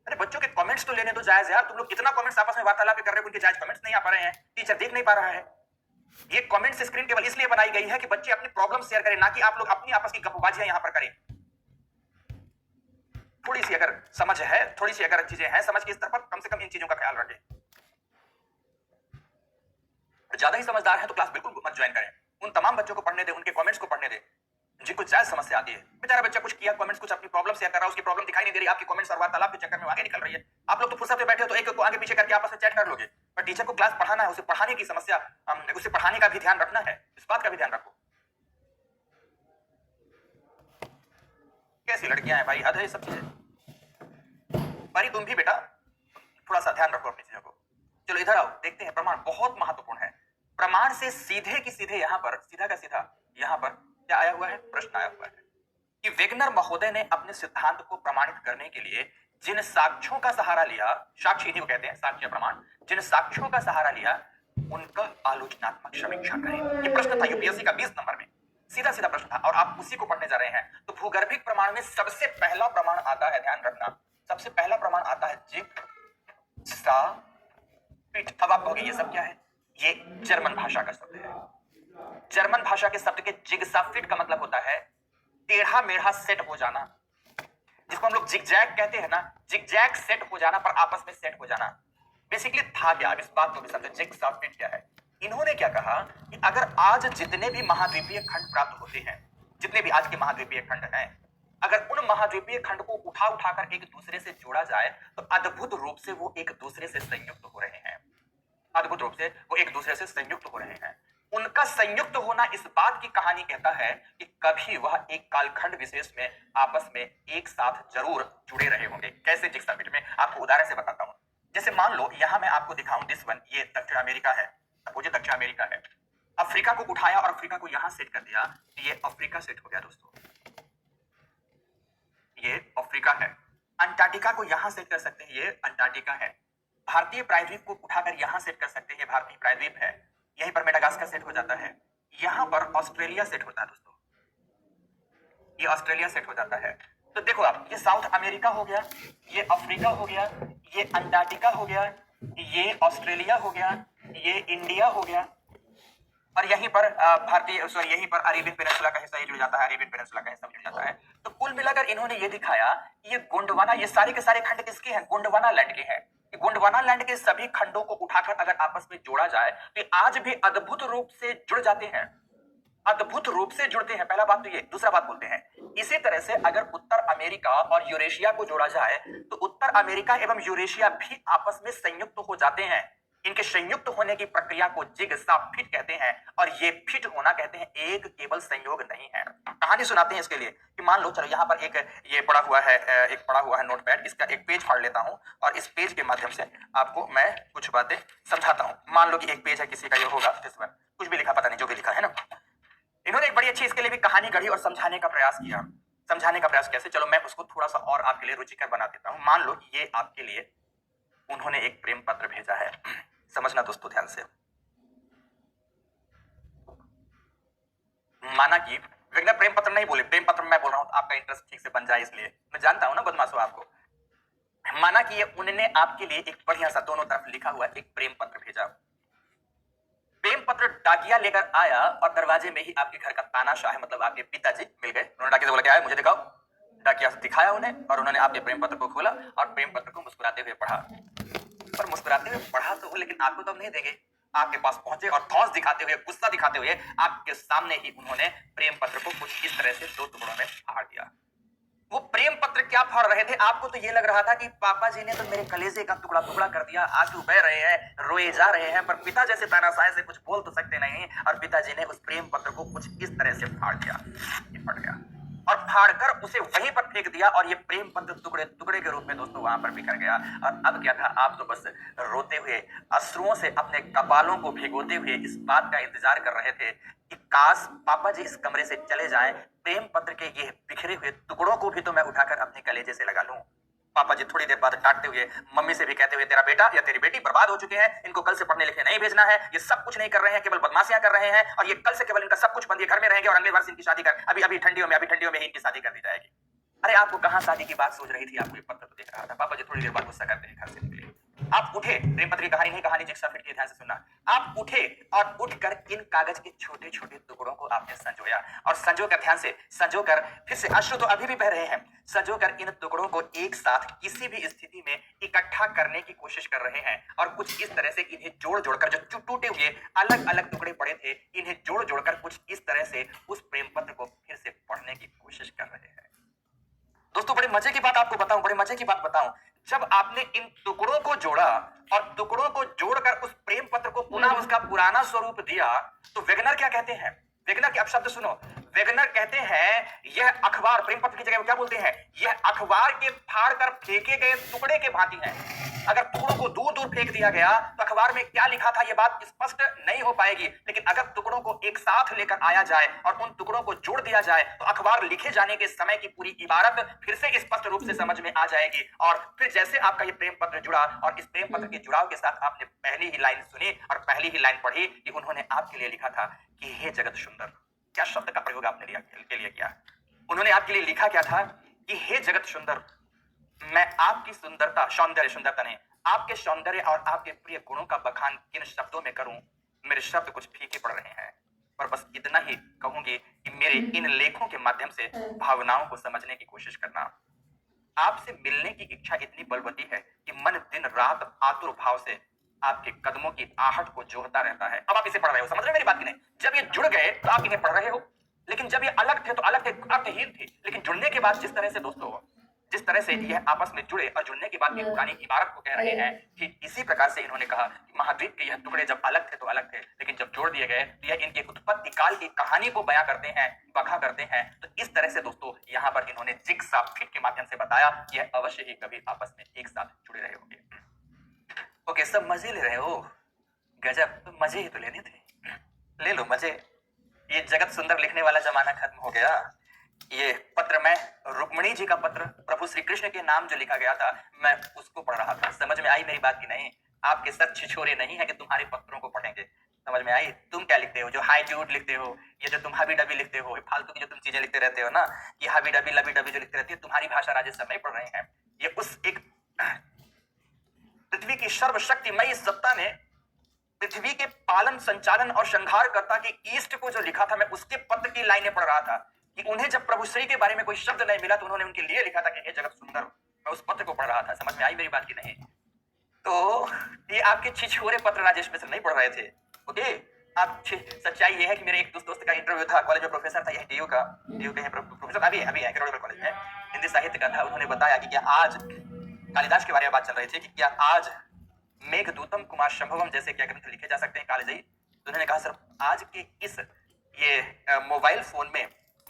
अरे बच्चों के कमेंट्स तो लेने दो जायज यार। तुम लोग इतना कमेंट्स आपस में वार्तालाप कर रहे हो, उनके जायज कमेंट्स नहीं आ पा रहे हैं, टीचर देख नहीं पा रहा है। ये कमेंट्स स्क्रीन केवल इसलिए बनाई गई है कि बच्चे अपनी प्रॉब्लम शेयर करें, ना कि आप लोग अपनी आपस की गपबाजियां यहां पर करें। थोड़ी सी अगर समझ है, थोड़ी सी अगर चीजें हैं समझ के स्तर पर, कम से कम इन चीजों का ख्याल रखें। ज्यादा ही समझदार है तो क्लास बिल्कुल मत ज्वाइन करें। उन तमाम बच्चों को पढ़ने दे, उनके कमेंट्स को पढ़ने दे जिनको जायज समस्या आती है। बेचारा बच्चा कुछ किया, कमेंट्स कुछ अपनी प्रॉब्लम शेयर कर रहा है, उसकी प्रॉब्लम दिखाई नहीं दे रही, आपकी कमेंट्स और वार्तालाप के चक्कर में आगे निकल रही है। आप लोग तो फुर्सत में बैठे हो तो एक को आगे पीछे करके आपस में चैट कर लोगे, पर टीचर को क्लास पढ़ाना है, उसे पढ़ाने की समस्या, उसे पढ़ाने का भी ध्यान रखना है, इस बात का भी ध्यान रखो। कैसी लड़कियां हैं भाई, हद है ये सब चीजें। परी तुम भी बेटा थोड़ा सा ध्यान रखो अपनी चीजों को। चलो इधर आओ, देखते हैं प्रमाण बहुत महत्वपूर्ण है। प्रमाण से सीधे की सीधे यहां पर, सीधा का सीधा यहां पर क्या आया हुआ है? प्रश्न आया हुआ है कि वेगनर महोदय ने अपने सिद्धांत को प्रमाणित करने के लिए जिन साक्ष्यों का सहारा लिया, साक्ष्य इन्हीं को कहते हैं, साक्ष्य प्रमाण, जिन साक्ष्यों का सहारा लिया उनका आलोचनात्मक समीक्षा करें। ये प्रश्न था यूपीएससी का 20 नंबर में, सीधा सीधा प्रश्न था और आप उसी को पढ़ने जा रहे हैं। तो भूगर्भिक प्रमाण में सबसे पहला प्रमाण आता है, ध्यान रखना, सबसे पहला प्रमाण आता है जिग्साफिट। अब आप कहोगे ये सब क्या है? ये जर्मन भाषा का शब्द है। जर्मन भाषा के शब्द के जिग्साफिट का मतलब होता है टेढ़ा मेढ़ा सेट हो जाना, जिसको हम लोग जिगजैग कहते हैं ना, जिगजैग सेट हो जाना, पर आपस में सेट हो जाना। बेसिकली था क्या, इस बात को भी समझो, जिग्साफिट क्या है। इन्होंने क्या कहा कि अगर आज जितने भी महाद्वीपीय खंड प्राप्त होते हैं, जितने भी आज के महाद्वीपीय खंड हैं, अगर उन महाद्वीपीय खंड को उठा उठाकर एक दूसरे से जोड़ा जाए तो अद्भुत रूप से वो एक दूसरे से संयुक्त हो रहे हैं, अद्भुत रूप से वो एक दूसरे से संयुक्त हो रहे हैं। उनका संयुक्त होना इस बात की कहानी कहता है कि कभी वह एक कालखंड विशेष में आपस में एक साथ जरूर जुड़े रहे होंगे। कैसे? जिग्साफिट में आपको उदाहरण से बताता हूं। जैसे मान लो यहां मैं आपको दिखाऊं, दिस वन, ये दक्षिण अमेरिका है, सपोज ये दक्षिण अमेरिका है। अफ्रीका को उठाया और अफ्रीका को यहां सेट कर दिया, तो ये अफ्रीका सेट हो गया दोस्तों, ये अफ्रीका है। अंटार्कटिका को यहां सेट कर सकते हैं, ये अंटार्कटिका है। भारतीय प्रायद्वीप को उठाकर यहां सेट कर सकते हैं, ये भारतीय प्रायद्वीप है। यहीं पर मेडागास्कर सेट हो जाता है, यहां पर ऑस्ट्रेलिया सेट होता है दोस्तों, ये ऑस्ट्रेलिया सेट हो जाता है। तो देखो आप, ये साउथ अमेरिका हो गया, ये अफ्रीका हो गया, ये अंटार्कटिका हो गया, ये ऑस्ट्रेलिया हो गया, ये इंडिया हो गया, और यहीं पर भारतीय सॉरी यहीं पर अरेबियन पेनिनसुला का हिस्सा जुड़ जाता है, अरेबियन पेनिनसुला का हिस्सा जुड़ जाता है। तो कुल मिलाकर इन्होंने ये दिखाया कि ये गोंडवाना, ये सारे के सारे खंड किसके हैं? गोंडवाना लैंड के हैं। गोंडवाना लैंड के सभी खंडों को उठाकर अगर आपस में जोड़ा जाए तो आज भी अद्भुत रूप से जुड़ जाते हैं, अद्भुत रूप से जुड़ते हैं। पहला बात तो ये, दूसरा बात बोलते हैं इसी तरह से अगर उत्तर अमेरिका और यूरेशिया को जोड़ा जाए तो उत्तर अमेरिका एवं यूरेशिया भी आपस में संयुक्त हो जाते हैं। इनके संयुक्त होने की प्रक्रिया को जिग्साफिट कहते हैं, और ये फिट होना कहते हैं, एक केवल संयोग नहीं है। कहानी सुनाते हैं इसके लिए कि मान लो, चलो यहाँ पर एक ये पड़ा हुआ है, एक पड़ा हुआ है नोटपैड, इसका एक पेज फाड़ लेता हूँ और इस पेज के माध्यम से आपको मैं कुछ बातें समझाता हूँ। मान लो कि एक पेज है किसी का, ये होगा कुछ भी लिखा, पता नहीं जो भी लिखा है ना। इन्होंने एक बड़ी अच्छी इसके लिए भी कहानी गढ़ी और समझाने का प्रयास किया। समझाने का प्रयास कैसे? चलो मैं उसको थोड़ा सा और आपके लिए रुचिकर बना देता हूं। मान लो ये आपके लिए उन्होंने एक प्रेम पत्र भेजा है, समझना दोस्तों ध्यान से। माना कि वेगनर प्रेम पत्र नहीं बोले, प्रेम पत्र मैं बोल रहा हूं तो आपका इंटरेस्ट ठीक से बन जाए, इसलिए मैं जानता हूं ना बदमाशो आपको। माना कि ये उन्होंने आपके लिए एक बढ़िया सा दोनों तरफ लिखा हुआ एक प्रेम पत्र भेजा। प्रेम पत्र डाकिया लेकर आया और दरवाजे में ही आपके घर का तानाशाह, मतलब आपके पिताजी मिल गए। उन्होंने डाकिया से बोला, क्या है मुझे दिखाओ। डाकिया दिखाया उन्हें और उन्होंने आपके प्रेम पत्र को खोला और प्रेम पत्र को मुस्कुराते हुए पढ़ा। पर मुस्कुराते हुए पढ़ा तो लेकिन आपको तो नहीं देंगे। आपके पास पहुंचे और धौंस दिखाते हुए, गुस्सा दिखाते हुए आपके सामने ही उन्होंने प्रेम पत्र को कुछ इस तरह से 2 टुकड़ों में फाड़ दिया। वो प्रेम पत्र क्या फाड़ रहे थे? आपको तो ये लग रहा था कि पापा जी ने तो मेरे कलेजे का टुकड़ा टुकड़ा कर दिया, आंसू बह रहे हैं, रोए जा रहे हैं, पर पिता जैसे तानाशाह से कुछ बोल तो सकते नहीं और पिताजी ने उस प्रेम पत्र को कुछ इस तरह से फाड़ दिया। ये फट गया और फाड़कर उसे वहीं पर फेंक दिया और ये प्रेम पत्र टुकड़े टुकड़े के रूप में दोस्तों वहां पर बिखर गया। और अब क्या था? आप तो बस रोते हुए अश्रुओं से अपने कपालों को भिगोते हुए इस बात का इंतजार कर रहे थे कि काश पापा जी इस कमरे से चले जाएं, प्रेम पत्र के ये बिखरे हुए टुकड़ों को भी तो मैं उठाकर अपने कलेजे से लगा लूं। पापा जी थोड़ी देर बाद डांटते हुए, मम्मी से भी कहते हुए, तेरा बेटा या तेरी बेटी बर्बाद हो चुके हैं, इनको कल से पढ़ने लिखने नहीं भेजना है, ये सब कुछ नहीं कर रहे हैं, केवल बदमाशियां कर रहे हैं और ये कल से केवल इनका सब कुछ बंद, ये घर में रहेंगे और अगले वर्ष इनकी शादी कर, अभी ठंडियों में ही इनकी शादी कर दी जाएगी। अरे आपको कहां शादी की बात सोच रही थी? आपको ये पत्र तो देख रहा था। पापा जी थोड़ी देर बाद गुस्सा करते हैं, घर से निकले। आप उठे, प्रेम पत्र की कहानी नहीं, कहानी जिक्सा फिट के ध्यान से सुनना। आप उठे और उठकर इन कागज के छोटे छोटे टुकड़ों को आपने संजोया और संजोकर, ध्यान से संजोकर, फिर से अश्रु तो अभी भी बह रहे हैं, संजोकर इन टुकड़ों को एक साथ किसी भी स्थिति में इकट्ठा करने की कोशिश कर रहे हैं और कुछ इस तरह से इन्हें जोड़ जोड़कर, जो टूटे हुए अलग अलग टुकड़े पड़े थे, इन्हें जोड़ जोड़कर कुछ इस तरह से उस प्रेम पत्र को फिर से पढ़ने की कोशिश कर रहे हैं। दोस्तों बड़े मजे की बात आपको बताऊं, बड़े मजे की बात बताऊं, जब आपने इन टुकड़ों को जोड़ा और टुकड़ों को जोड़कर उस प्रेम पत्र को पुनः उसका पुराना स्वरूप दिया, तो वेगनर क्या कहते हैं? वेगनर के आप शब्द सुनो, वेगनर कहते हैं यह अखबार, प्रेम पत्र की जगह क्या बोलते हैं? यह अखबार के फाड़कर फेंके गए टुकड़े के भांति है। अगर टुकड़ों को दूर दूर फेंक दिया गया तो अखबार में क्या लिखा था यह बात स्पष्ट नहीं हो पाएगी, लेकिन अगर टुकड़ों को एक साथ लेकर आया जाए और उन टुकड़ों को जोड़ दिया जाए तो अखबार लिखे जाने के समय की पूरी इबारत फिर से स्पष्ट रूप से समझ में आ जाएगी। और फिर जैसे आपका ये प्रेम पत्र जुड़ा और इस प्रेम पत्र के जुड़ाव के साथ आपने पहली ही लाइन सुनी और पहली ही लाइन पढ़ी कि उन्होंने आपके लिए लिखा था कि हे जगत सुंदर। क्या शब्द का प्रयोग आपने के लिए किया? उन्होंने आपके लिए लिखा क्या था कि हे जगत सुंदर, मैं आपकी सुंदरता, सुंदरता नहीं, आपके सौंदर्य और आपके प्रिय गुणों का बखान किन शब्दों में करूं? मेरे शब्द कुछ फीके पड़ रहे हैं, पर बस इतना ही कहूंगी कि मेरे इन लेखों के माध्यम से भावनाओं को समझने की कोशिश करना। आपसे मिलने की इच्छा इतनी बलवती है कि मन दिन रात आतुर भाव से आपके कदमों की आहट को जोहता रहता है। अब आप इसे पढ़ रहे हो, समझ रहे हो मेरी बात की नहीं? जब ये जुड़ गए तो आप इन्हें पढ़ रहे हो, लेकिन जब ये अलग थे तो अलग थे, अर्थहीन थे, लेकिन जुड़ने के बाद जिस तरह से दोस्तों, जिस तरह से यह आपस में जुड़े और जुड़ने के बाद की पुरानी इबारत को कह रहे हैं, ठीक इसी प्रकार से इन्होंने कहा कि महाद्वीप के यह टुकड़े जब अलग थे तो अलग थे, लेकिन जब जोड़ दिए गए तो यह इनके उत्पत्ति काल की कहानी को बयां करते हैं, बखा करते हैं। तो इस तरह से दोस्तों यहाँ पर इन्होंने जिग्सा फिट के माध्यम से बताया, यह अवश्य ही कभी आपस में एक साथ जुड़े रहे होंगे। ओके, सब मजे ले रहे हो, गजब, तो मजे ही तो लेने थे, ले लो मजे। ये जगत सुंदर लिखने वाला जमाना खत्म हो गया। ये पत्र में रुक्मिणी जी का पत्र, प्रभु श्री कृष्ण के नाम जो लिखा गया था, मैं उसको पढ़ रहा था। समझ में आई मेरी बात की नहीं? आपके सच छिछोरे नहीं है कि तुम्हारे पत्रों को पढ़ेंगे। समझ में आई? तुम क्या लिखते हो? जो हाई ड्यूड लिखते हो, ये जो तुम हबी डबी लिखते हो, फालतू की जो तुम चीजें लिखते रहते हो ना, ये हबी डबी लबी डबी जो लिखते रहती है, तुम्हारी भाषा राजेश सब नहीं पढ़ रहे हैं। ये उस एक पृथ्वी की सर्वशक्तिमयी सत्ता ने पृथ्वी के पालन, संचालन और संहारकर्ता के ईस्ट को जो लिखा था, मैं उसके पत्र की लाइनें पढ़ रहा था कि उन्हें जब प्रभु श्री के बारे में कोई शब्द नहीं मिला तो उन्होंने उनके लिए लिखा था कि हे जगत सुंदर। मैं उस पत्र को पढ़ रहा था। समझ में आई मेरी बात की नहीं? तो ये आपके छिछोरे पत्र राजेश मिश्र नहीं पढ़ रहे थे। ओके, आप सच्चाई ये है कि मेरे एक दोस्त का इंटरव्यू था कॉलेज में, प्रोफेसर था, यह डीयू का प्रोफेसर अभी है करोड़ीगढ़ कॉलेज में, हिंदी साहित्य का था। उन्होंने बताया कि क्या आज कालिदास के बारे में बात चल रही थी कि क्या आज मेघदूतम कुमार संभवम जैसे क्या ग्रंथ लिखे जा सकते हैं कालिदाई? तो उन्होंने कहा सर, आज के इस ये मोबाइल फोन में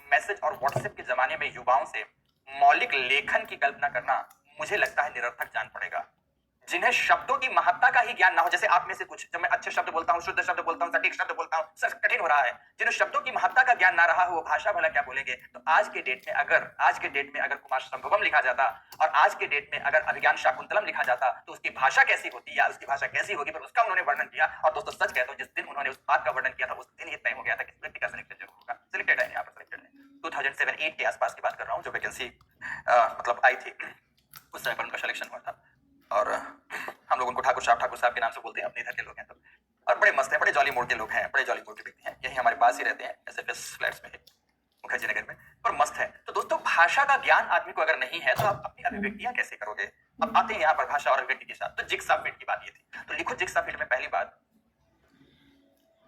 मैसेज और व्हाट्सएप के जमाने में युवाओं से मौलिक लेखन की कल्पना करना मुझे लगता है निरर्थक जान पड़ेगा। जिन्हें शब्दों की महत्ता का ही ज्ञान ना हो, जैसे आप में से कुछ, जब मैं अच्छे शब्द बोलता हूँ, शुद्ध शब्द बोलता हूँ, सटीक शब्द बोलता हूँ, सर कठिन हो रहा है, जिन्हें शब्दों की महत्ता का ज्ञान ना रहा हो, वो भाषा भला क्या बोलेंगे? तो आज के डेट में अगर कुमार संभवम लिखा जाता और आज के डेट में अगर अभिज्ञान शाकुंतलम लिखा जाता तो उसकी भाषा कैसी होती या उसकी भाषा कैसी होगी, पर उसका उन्होंने वर्णन किया। और दोस्तों सच कहता हूं, जिस दिन उन्होंने उस बात का वर्णन किया था उस दिन ये तय हो गया था कि व्यक्ति का सिलेक्टेड जरूर होगा। सिलेक्टेड है यहाँ पर, सिलेक्टेड है। 2007-8 के आसपास की बात कर रहा हूँ, जो वैकेंसी मतलब आई थी, उस समय पर उनका सिलेक्शन हुआ था। और हम लोग उनको ठाकुर साहब के नाम से बोलते हैं, अपने इधर के लोग हैं तो। और बड़े मस्त हैं, बड़े जॉली मूड के लोग हैं, बड़े जॉली मूड के व्यक्ति हैं। यही हमारे पास ही रहते हैं, एसएफएस फ्लैट्स में। मुखर्जी नगर में, पर मस्त है। तो दोस्तों भाषा का ज्ञान आदमी को अगर नहीं है तो आप अपनी अभिव्यक्तियां कैसे करोगे? अब आते हैं यहाँ पर भाषा और अभिव्यक्ति के साथ। तो जिग्सा फिट की बात ये थी, तो लिखो जिग्सा फिट में पहली बात,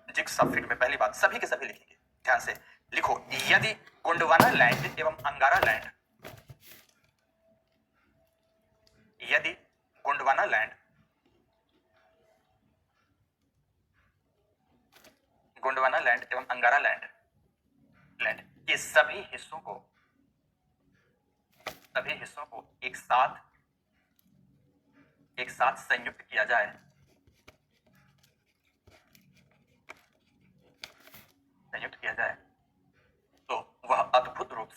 जिग्सा फिट में पहली बात सभी के सभी लिखेंगे, ध्यान से लिखो। यदि गोंडवाना लैंड एवं अंगारा लैंड, यदि गोंडवाना लैंड, गोंडवाना लैंड एवं अंगारा लैंड के सभी हिस्सों को एक साथ संयुक्त किया जाए, तो वह अद्भुत रूप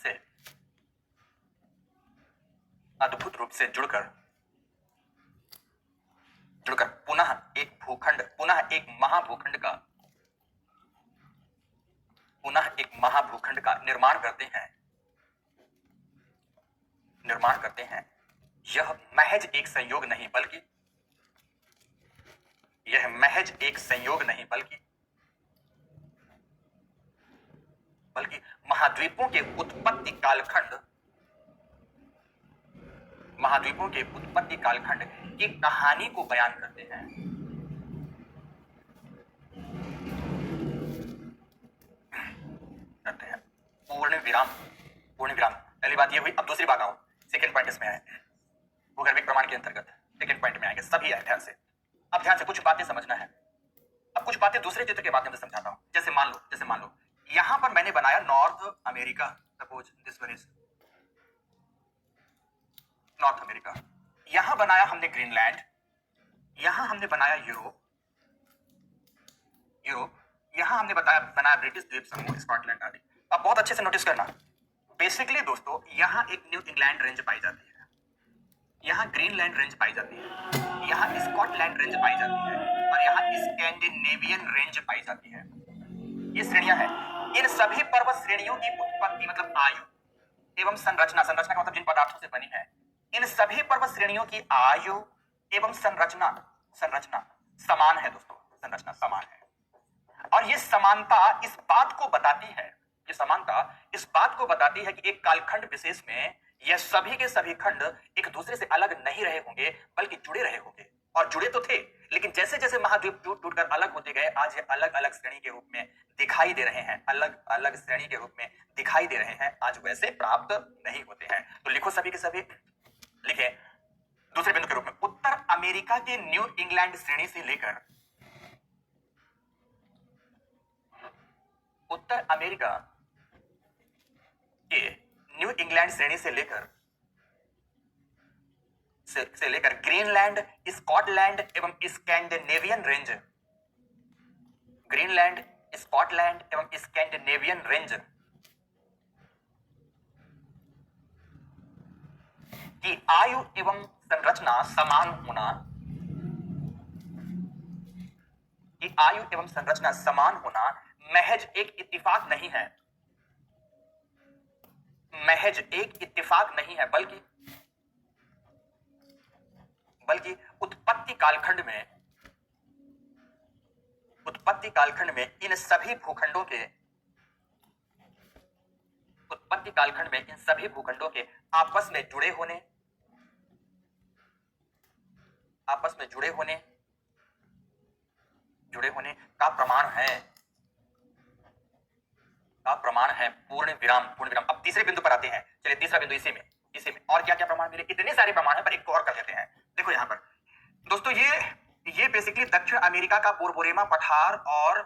से जुड़कर पुनः एक महाभूखंड का निर्माण करते हैं। यह महज एक संयोग नहीं बल्कि महाद्वीपों के उत्पत्ति कालखंड की कहानी को बयान करते हैं। पूर्ण विराम। पहली बात ये हुई। अब दूसरी बात आओ, सेकंड पॉइंट इसमें है, भूगर्भिक प्रमाण के अंतर्गत सेकंड पॉइंट में आएंगे, सभी है ध्यान से। अब ध्यान से कुछ बातें समझना है। अब कुछ बातें दूसरे चित्र के माध्यम से समझाता हूं। जैसे मान लो यहां पर मैंने बनाया north America, suppose this one is north America. यहां बनाया हमने ग्रीनलैंड, यहां हमने बनाया यूरोप, यहां हमने बनाया ब्रिटिश द्वीप समूह, स्कॉटलैंड आदि। अब बहुत अच्छे से नोटिस करना, बेसिकली दोस्तों यहां एक न्यू इंग्लैंड रेंज पाई जाती है, यहां ग्रीनलैंड रेंज पाई जाती है, यहां स्कॉटलैंड रेंज पाई जाती है, और यहां स्कैंडिनेवियन रेंज पाई जाती है। ये श्रेणियां हैं। इन सभी पर्वत श्रेणियों की उत्पत्ति मतलब आयु एवं संरचना का मतलब जिन पदार्थों से बनी है, इन सभी पर्वत श्रेणियों की आयु एवं संरचना समान है दोस्तों, संरचना समान है। और ये समानता इस बात को बताती है कि एक कालखंड विशेष में यह सभी के सभी खंड एक दूसरे से अलग नहीं रहे होंगे, बल्कि जुड़े रहे होंगे। और जुड़े तो थे, लेकिन जैसे जैसे महाद्वीप टूटकर अलग होते गए, आज ये अलग अलग श्रेणी के रूप में दिखाई दे रहे हैं, अलग श्रेणी के रूप में दिखाई दे रहे हैं, आज वैसे प्राप्त नहीं होते हैं। तो लिखो सभी के सभी, लिखे दूसरे बिंदु के रूप में, उत्तर अमेरिका के न्यू इंग्लैंड श्रेणी से लेकर उत्तर अमेरिका के न्यू इंग्लैंड श्रेणी से लेकर ग्रीनलैंड, स्कॉटलैंड एवं स्कैंडिनेवियन रेंज, ग्रीनलैंड, स्कॉटलैंड एवं स्कैंडिनेवियन रेंज की आयु एवं संरचना समान होना महज एक इत्तेफाक नहीं है, बल्कि उत्पत्ति कालखंड में इन सभी भूखंडों के आपस में जुड़े होने का प्रमाण है। पूर्ण विराम। अब तीसरे बिंदु पर आते हैं। चलिए तीसरा बिंदु इसी में और क्या क्या प्रमाण मिले, इतने सारे प्रमाण है, पर एक को और कर लेते हैं। देखो यहां पर दोस्तों, ये बेसिकली दक्षिण अमेरिका का बोरबोरेमा पठार, और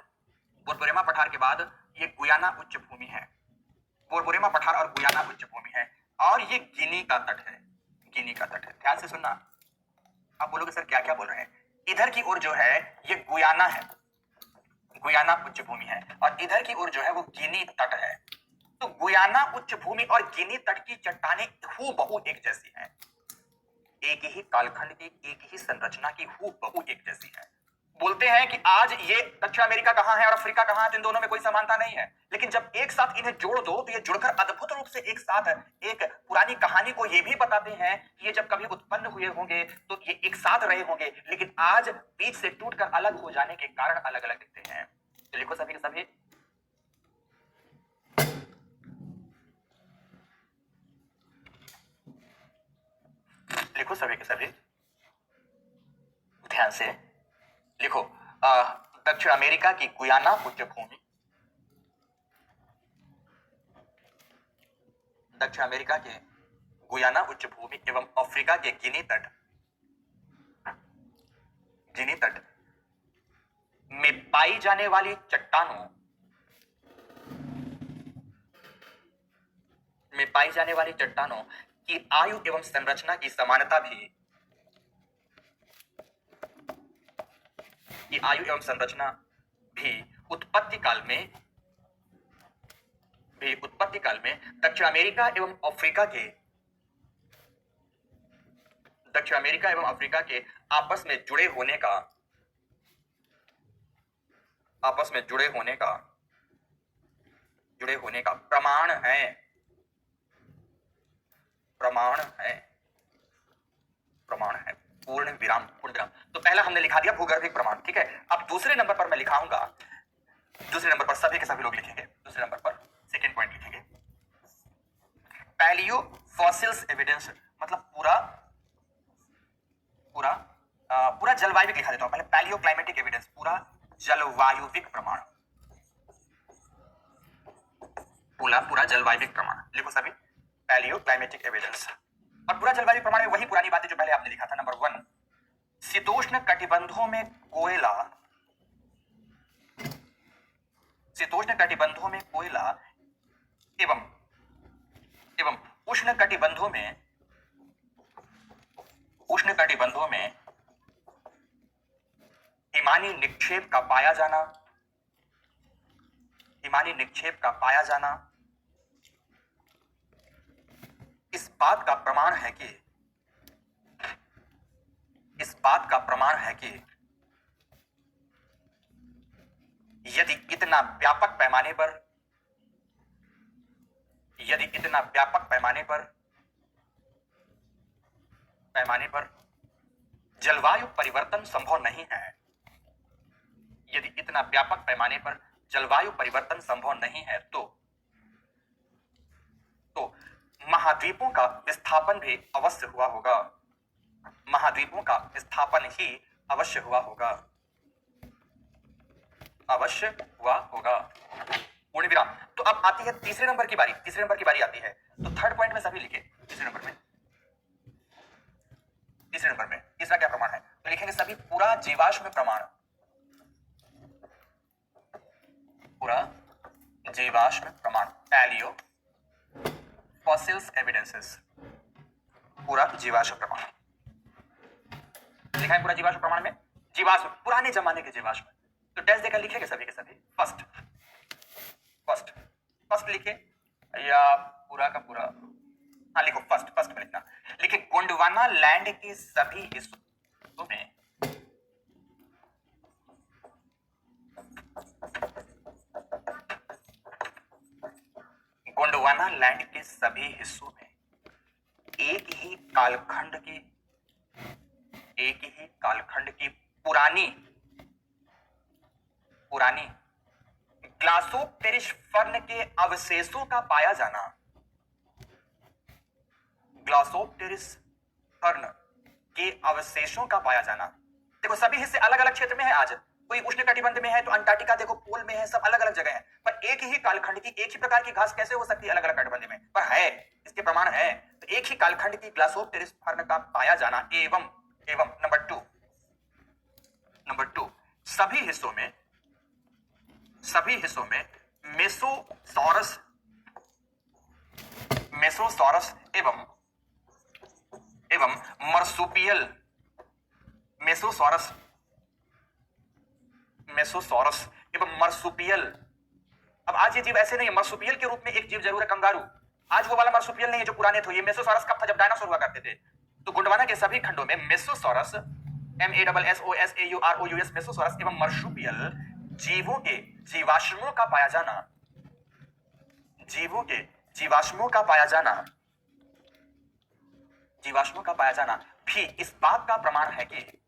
बोरबोरेमा पठार के बाद ये गुयाना उच्च भूमि है, बोरबोरेमा पठार और गुयाना उच्च भूमि है, और ये गिनी का तट है। ध्यान से सुनना, आप बोलोगे सर क्या क्या बोल रहे हैं। इधर की ओर जो है ये गुयाना है, गुयाना उच्च भूमि है, और इधर की ओर जो है वो गिनी तट है। तो गुयाना उच्च भूमि और गिनी तट की चट्टानें हूबहू एक जैसी हैं, एक ही कालखंड की, एक ही संरचना की हूबहू एक जैसी है। बोलते हैं कि आज ये दक्षिण अमेरिका कहां है और अफ्रीका कहां है, तो इन दोनों में कोई समानता नहीं है, लेकिन जब एक साथ इन्हें जोड़ दो तो ये जुड़कर अद्भुत रूप से एक साथ एक पुरानी कहानी को ये भी बताते हैं कि ये जब कभी उत्पन्न हुए होंगे तो ये एक साथ रहे होंगे, लेकिन आज बीच से टूटकर अलग हो जाने के कारण अलग अलग दिखते हैं। तो लिखो सभी के सभी, लिखो सभी के सभी, ध्यान से लिखो। दक्षिण अमेरिका की गुयाना उच्च भूमि, दक्षिण अमेरिका के गुयाना उच्च भूमि एवं अफ्रीका के गिनी तट में पाई जाने वाली चट्टानों की आयु एवं संरचना की समानता भी उत्पत्ति काल में दक्षिण अमेरिका एवं अफ्रीका के आपस में जुड़े होने का प्रमाण है। पूर्ण विराम। तो पहला हमने लिखा दिया भूगर्भिक प्रमाण, ठीक है। अब दूसरे नंबर पर मैं लिखाऊंगा, दूसरे नंबर पर सभी के सभी लोग लिखेंगे, दूसरे नंबर पर सेकेंड पॉइंट लिखेंगे पैलियो फॉसिल्स एविडेंस, मतलब पूरा जलवायु लिखा देता हूं पहले, पैलियो क्लाइमेटिक एविडेंस, पूरा जलवायुविक प्रमाण, पूरा जलवायुविक प्रमाण लिखो सभी, पैलियो क्लाइमेटिक एविडेंस। और पूरा जलवायु प्रमाण में वही पुरानी बातें जो पहले आपने लिखा था। नंबर 1, शीतोष्ण कटिबंधों में कोयला एवं उष्ण कटिबंधों में हिमानी निक्षेप का पाया जाना इस बात का प्रमाण है कि यदि इतना व्यापक पैमाने पर जलवायु परिवर्तन संभव नहीं है, यदि इतना व्यापक पैमाने पर जलवायु परिवर्तन संभव नहीं है तो महाद्वीपों का विस्थापन भी अवश्य हुआ होगा, महाद्वीपों का विस्थापन ही अवश्य हुआ होगा। पूर्ण विराम। तो अब आती है तीसरे नंबर की बारी आती है। तो थर्ड पॉइंट में सभी लिखे, तीसरे नंबर में तीसरा क्या प्रमाण है, तो लिखेंगे सभी पूरा जीवाश्म प्रमाण, पैलियो फॉसिल्स एविडेंसेस, पूरा जीवाश्म प्रमाण लिखा है। पूरा जीवाश्म प्रमाण में जीवाश्म, पुराने जमाने के जीवाश्म, तो डैश देकर लिखेंगे सभी के सभी। फर्स्ट लिखे या पूरा का पूरा, हाँ लिखो फर्स्ट में लिखना, लिखे गोंडवाना लैंड के सभी हिस्सों में एक ही कालखंड की पुरानी ग्लासोप्टेरिस फर्न के अवशेषों का पाया जाना, देखो सभी हिस्से अलग अलग क्षेत्र में है। आज कोई उष्ण कटिबंध में है तो अंटार्कटिका देखो पोल में है, सब अलग अलग जगह है, पर एक ही कालखंड की एक ही प्रकार की घास कैसे हो सकती है अलग अलग कटिबंध में, पर है, इसके प्रमाण है। तो एक ही कालखंड की ग्लासोप्टेरिस फर्न का पाया जाना एवं नंबर टू सभी हिस्सों में मेसोसॉरस एवं मर्सुपियल अब आज ये जीव ऐसे नहीं है, मर्सुपियल के रूप में एक जीव जरूर है, कंगारू। आज वो वाला मर्सुपियल नहीं है जो पुराने थे, ये मेसोसॉरस कब था, जब डायनासोर हुआ करते थे। तो गोंडवाना के सभी खंडों में मेसोसॉरस, MASSOSAUROUS, मेसोसॉरस एवं मर्सुपियल जीवों के जीवाश्मों का पाया जाना भी इस बात का प्रमाण है कि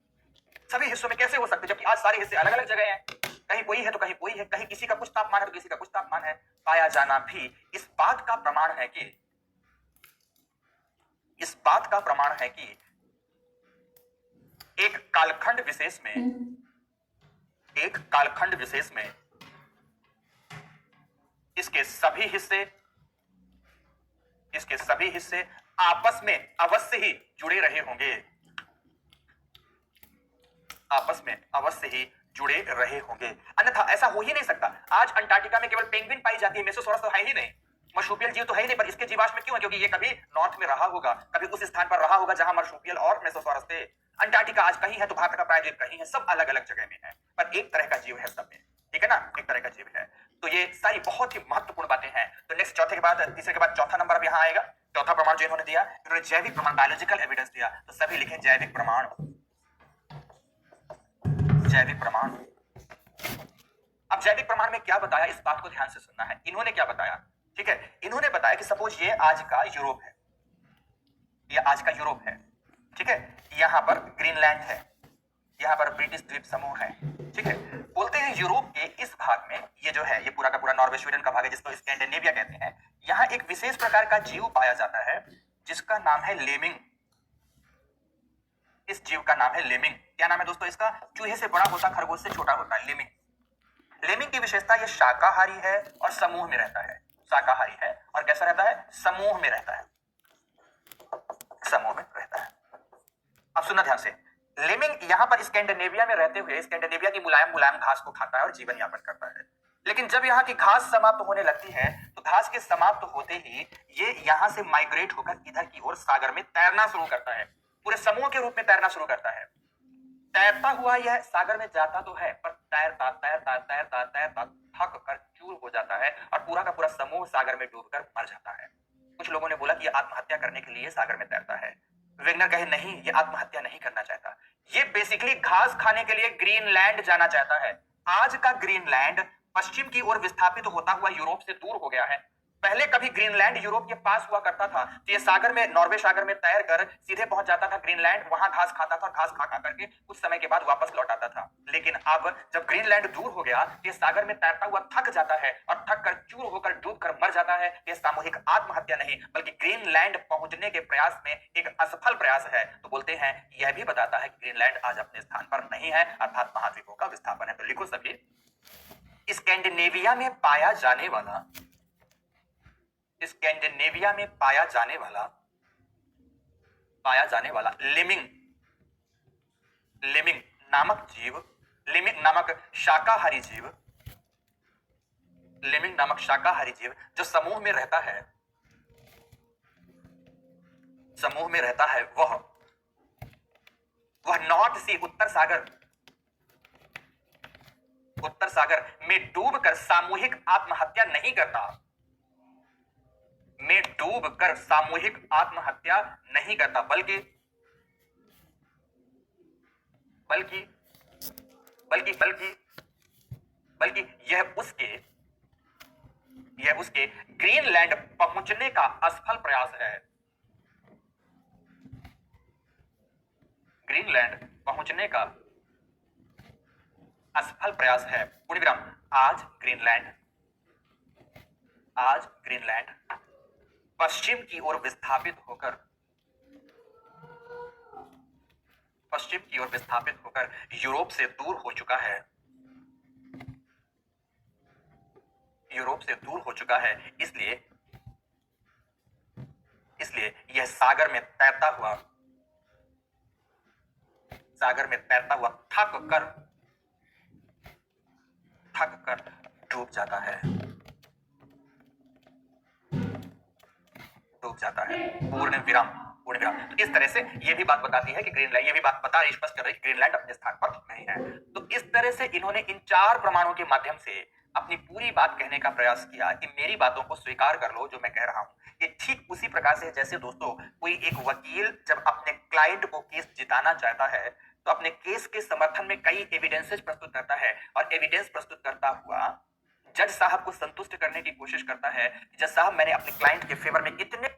सभी हिस्सों में कैसे हो सकते, जबकि आज सारे हिस्से अलग अलग जगह हैं, कहीं कोई है तो कहीं कोई है, कहीं किसी का कुछ तापमान है तो किसी का कुछ तापमान है, पाया जाना भी इस बात का प्रमाण है कि एक कालखंड विशेष में इसके सभी हिस्से आपस में अवश्य ही जुड़े रहे होंगे, अन्यथा ऐसा हो ही नहीं सकता। आज अंटार्कटिका में केवल पेंगुइन पाई जाती है, मेसोसोरस तो है ही नहीं, मर्सूपियल जीव तो है ही नहीं, पर इसके जीवाश्म क्यों है? क्योंकि ये कभी नॉर्थ में रहा होगा, कभी उस स्थान पर रहा होगा जहां मर्सूपियल और मेसोसोरस थे। अंटार्कटिका आज कहीं है तो भारत का प्रायद्वीप कहीं है, सब अलग अलग जगह में है, पर एक तरह का जीव है सब में, ठीक है ना, एक तरह का जीव है। तो ये सारी बहुत ही महत्वपूर्ण बातें हैं। तो नेक्स्ट चौथे के बाद, तीसरे के बाद चौथा नंबर अब यहां आएगा। चौथा प्रमाण जो इन्होंने दिया, इन्होंने जैविक प्रमाण, बायोलॉजिकल एविडेंस दिया, तो सभी लिखे जैविक प्रमाण। अब जैविक प्रमाण में क्या बताया, इस बात को ध्यान से सुनना है। इन्होंने क्या बताया, ठीक है, इन्होंने बताया कि सपोज ये आज का यूरोप है, ठीक है, यहां पर ग्रीनलैंड है, यहां पर ब्रिटिश द्वीप समूह है, ठीक है। बोलते हैं यूरोप के इस भाग में, ये जो है ये पूरा का पूरा नॉर्वे स्वीडन का भाग है, जिसको स्कैंडिनेविया कहते हैं। यहां एक विशेष प्रकार का जीव पाया जाता है जिसका नाम है लेमिंग। इस जीव का नाम है लेमिंग। क्या नाम है दोस्तों इसका? चूहे से बड़ा होता, खरगोश से छोटा होता है, लेमिंग की विशेषता ये शाकाहारी है और समूह में रहता है। शाकाहारी है और कैसा रहता है? समूह में रहता है। अब सुनना ध्यान से, लेमिंग यहां पर स्कैंडिनेविया में रहते हुए स्कैंडिनेविया की मुलायम मुलायम घास को खाता है और जीवन यापन करता है। लेकिन जब यहाँ की घास समाप्त होने लगती है तो घास के समाप्त होते ही ये यहां से माइग्रेट होकर इधर की ओर सागर में तैरना शुरू करता है, पूरे समूह के रूप में तैरना शुरू करता है। तैरता हुआ यह सागर में जाता तो है, पर तैरता तैरता तैरता तैरता थक कर चूर हो जाता है और पूरा का पूरा समूह सागर में डूबकर मर जाता है। कुछ लोगों ने बोला कि यह आत्महत्या करने के लिए सागर में तैरता है। वेगनर कहे नहीं, ये आत्महत्या नहीं करना चाहता, ये बेसिकली घास खाने के लिए ग्रीनलैंड जाना चाहता है। आज का ग्रीनलैंड पश्चिम की ओर विस्थापित होता हुआ यूरोप से दूर हो गया है। पहले कभी ग्रीनलैंड यूरोप के पास हुआ करता था, तो ये सागर में, नॉर्वे सागर में तैर कर सीधे पहुंच जाता था ग्रीनलैंड, वहां घास खाता था, घास खा करके कुछ समय के बाद वापस लौट आता था। लेकिन अब जब ग्रीनलैंड दूर हो गया, ये सागर में तैरता हुआ थक जाता है और थक कर चूर होकर डूब कर मर जाता है। ये सामूहिक आत्महत्या नहीं, बल्कि ग्रीनलैंड पहुंचने के प्रयास में एक असफल प्रयास है। तो बोलते हैं यह भी बताता है कि ग्रीनलैंड आज अपने स्थान पर नहीं है, अर्थात महाद्वीपों का विस्थापन है। तो लिखो सभी, स्कैंडिनेविया में पाया जाने वाला लेमिंग नामक जीव, लेमिंग नामक शाकाहारी जीव जो समूह में रहता है, वह नॉर्थ सी, उत्तर सागर में डूबकर सामूहिक आत्महत्या नहीं करता, बल्कि यह उसके ग्रीनलैंड पहुंचने का असफल प्रयास है। पूर्ण विराम। आज ग्रीनलैंड पश्चिम की ओर विस्थापित होकर यूरोप से दूर हो चुका है। इसलिए यह सागर में तैरता हुआ थक कर डूब जाता है। पूर्ण विराम। तो इस तरह से यह भी बात बताती है कि ग्रीनलैंड, ये भी बात स्पष्ट कर रही है कि ग्रीनलैंड अपने स्थान पर नहीं है। तो इस तरह से इन्होंने इन 4 प्रमाणों के माध्यम से अपनी पूरी बात कहने का प्रयास किया कि मेरी बातों को स्वीकार कर लो जो मैं कह रहा हूं। ये ठीक उसी प्रकार से जैसे दोस्तों कोई एक वकील जब अपने क्लाइंट को केस जिताना चाहता है तो अपने केस के समर्थन में कई एविडेंसेस प्रस्तुत करता है और एविडेंस प्रस्तुत करता हुआ जज साहब को संतुष्ट करने की कोशिश करता है। जज साहब, मैंने अपने क्लाइंट के फेवर में इतने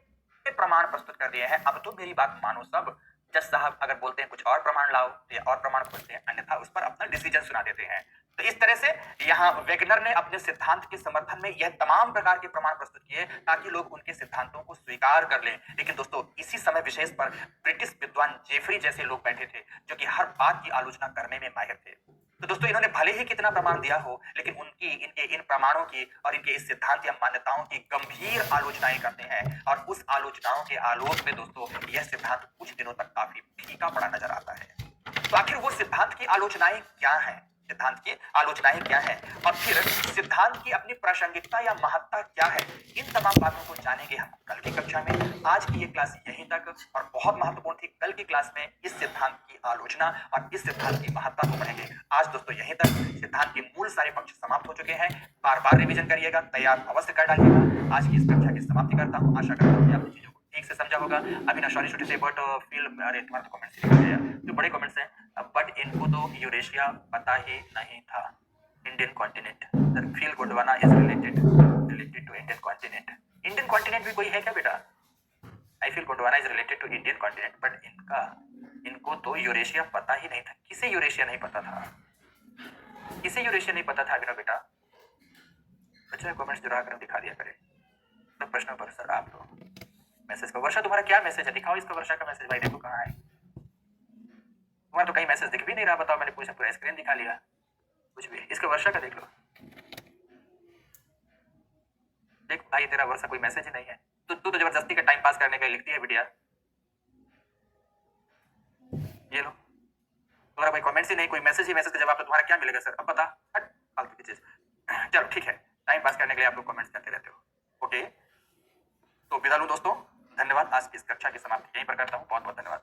प्रमाण प्रस्तुत कर दिए हैं, अब तो मेरी बात मानो सब। जज साहब अगर बोलते हैं कुछ और प्रमाण लाओ तो ये और प्रमाण खोजते हैं, अन्यथा उस पर अपना डिसीजन सुना देते हैं। तो इस तरह से यहाँ वेगनर ने अपने सिद्धांत के समर्थन में यह तमाम प्रकार के प्रमाण प्रस्तुत किए ताकि लोग उनके सिद्धांतों को स्वीकार कर लें। लेकिन दोस्तों इसी समय विशेष पर ब्रिटिश विद्वान जेफरी जैसे लोग बैठे थे जो कि हर बात की आलोचना करने में माहिर थे। तो दोस्तों इन्होंने भले ही कितना प्रमाण दिया हो, लेकिन उनकी इनके इन प्रमाणों की और इनके इस सिद्धांत या मान्यताओं की गंभीर आलोचनाएं करते हैं और उस आलोचनाओं के आलोक में दोस्तों यह सिद्धांत कुछ दिनों तक काफी फीका पड़ा नजर आता है। तो आखिर वो सिद्धांत की आलोचनाएं क्या हैं? सिद्धांत की आलोचनाएं क्या है और फिर सिद्धांत की अपनी प्रासंगिकता या महत्ता क्या है, इन तमाम बातों को जानेंगे हम कल की कक्षा में। आज की ये क्लास यहीं तक और बहुत महत्वपूर्ण थी। कल की क्लास में इस सिद्धांत की आलोचना और इस सिद्धांत की महत्ता को पढ़ेंगे। आज दोस्तों यहीं तक। सिद्धांत के मूल सारे पक्ष समाप्त हो चुके हैं। बार बार रिवीजन करिएगा, तैयार अवश्य कर डालिएगा। आज की इस कक्षा की समाप्ति करता हूँ। आशा करता हूँ कि आपने चीजों को ठीक से समझा होगा। अभी ना सॉरी छोटे से बट फील, अरे तुम्हारा तो कमेंट्स लिखा है जो बड़े कमेंट्स हैं, बट इनको तो यूरेशिया पता ही नहीं था। Indian continent, feel Gondwana is related to Indian continent. Indian continent भी कोई है क्या बेटा? I feel Gondwana is related to Indian continent, but इनको तो यूरेशिया पता ही नहीं था। किसे यूरेशिया नहीं पता था? किसे यूरेशिया नहीं पता था अभिनव बेटा? बच्चों कमेंट्स जरा कर दिखा दिया करें तो प्रश्न पर सर आप तो मैसेज का। वर्षा तुम्हारा क्या मैसेज है? दिखाओ इसका वर्षा का मैसेज भाई, देखो कहाँ है। तुम्हारा तो कहीं मैसेज दिख भी नहीं रहा। बताओ, मैंने पूरा स्क्रीन दिखा लिया, कुछ भी। इसका वर्षा का देख लो। देख भाई तेरा वर्षा कोई मैसेज ही नहीं है। तू तो जबरदस्ती का टाइम पास करने के लिए लिखती है वीडियो। ये लो, तुम्हारा कोई कमेंट्स ही नहीं, कोई मैसेज ही। मैसेज का जवाब तो तुम्हारा क्या मिलेगा सर? अब बता, हट फालतू की चीज। चलो ठीक है, टाइम पास करने के लिए आप लोग कमेंट्स करते रहते हो। ओके, तो विदा लूं दोस्तों। धन्यवाद। आज की इस कक्षा की समाप्ति यहीं पर करता हूँ। बहुत बहुत धन्यवाद।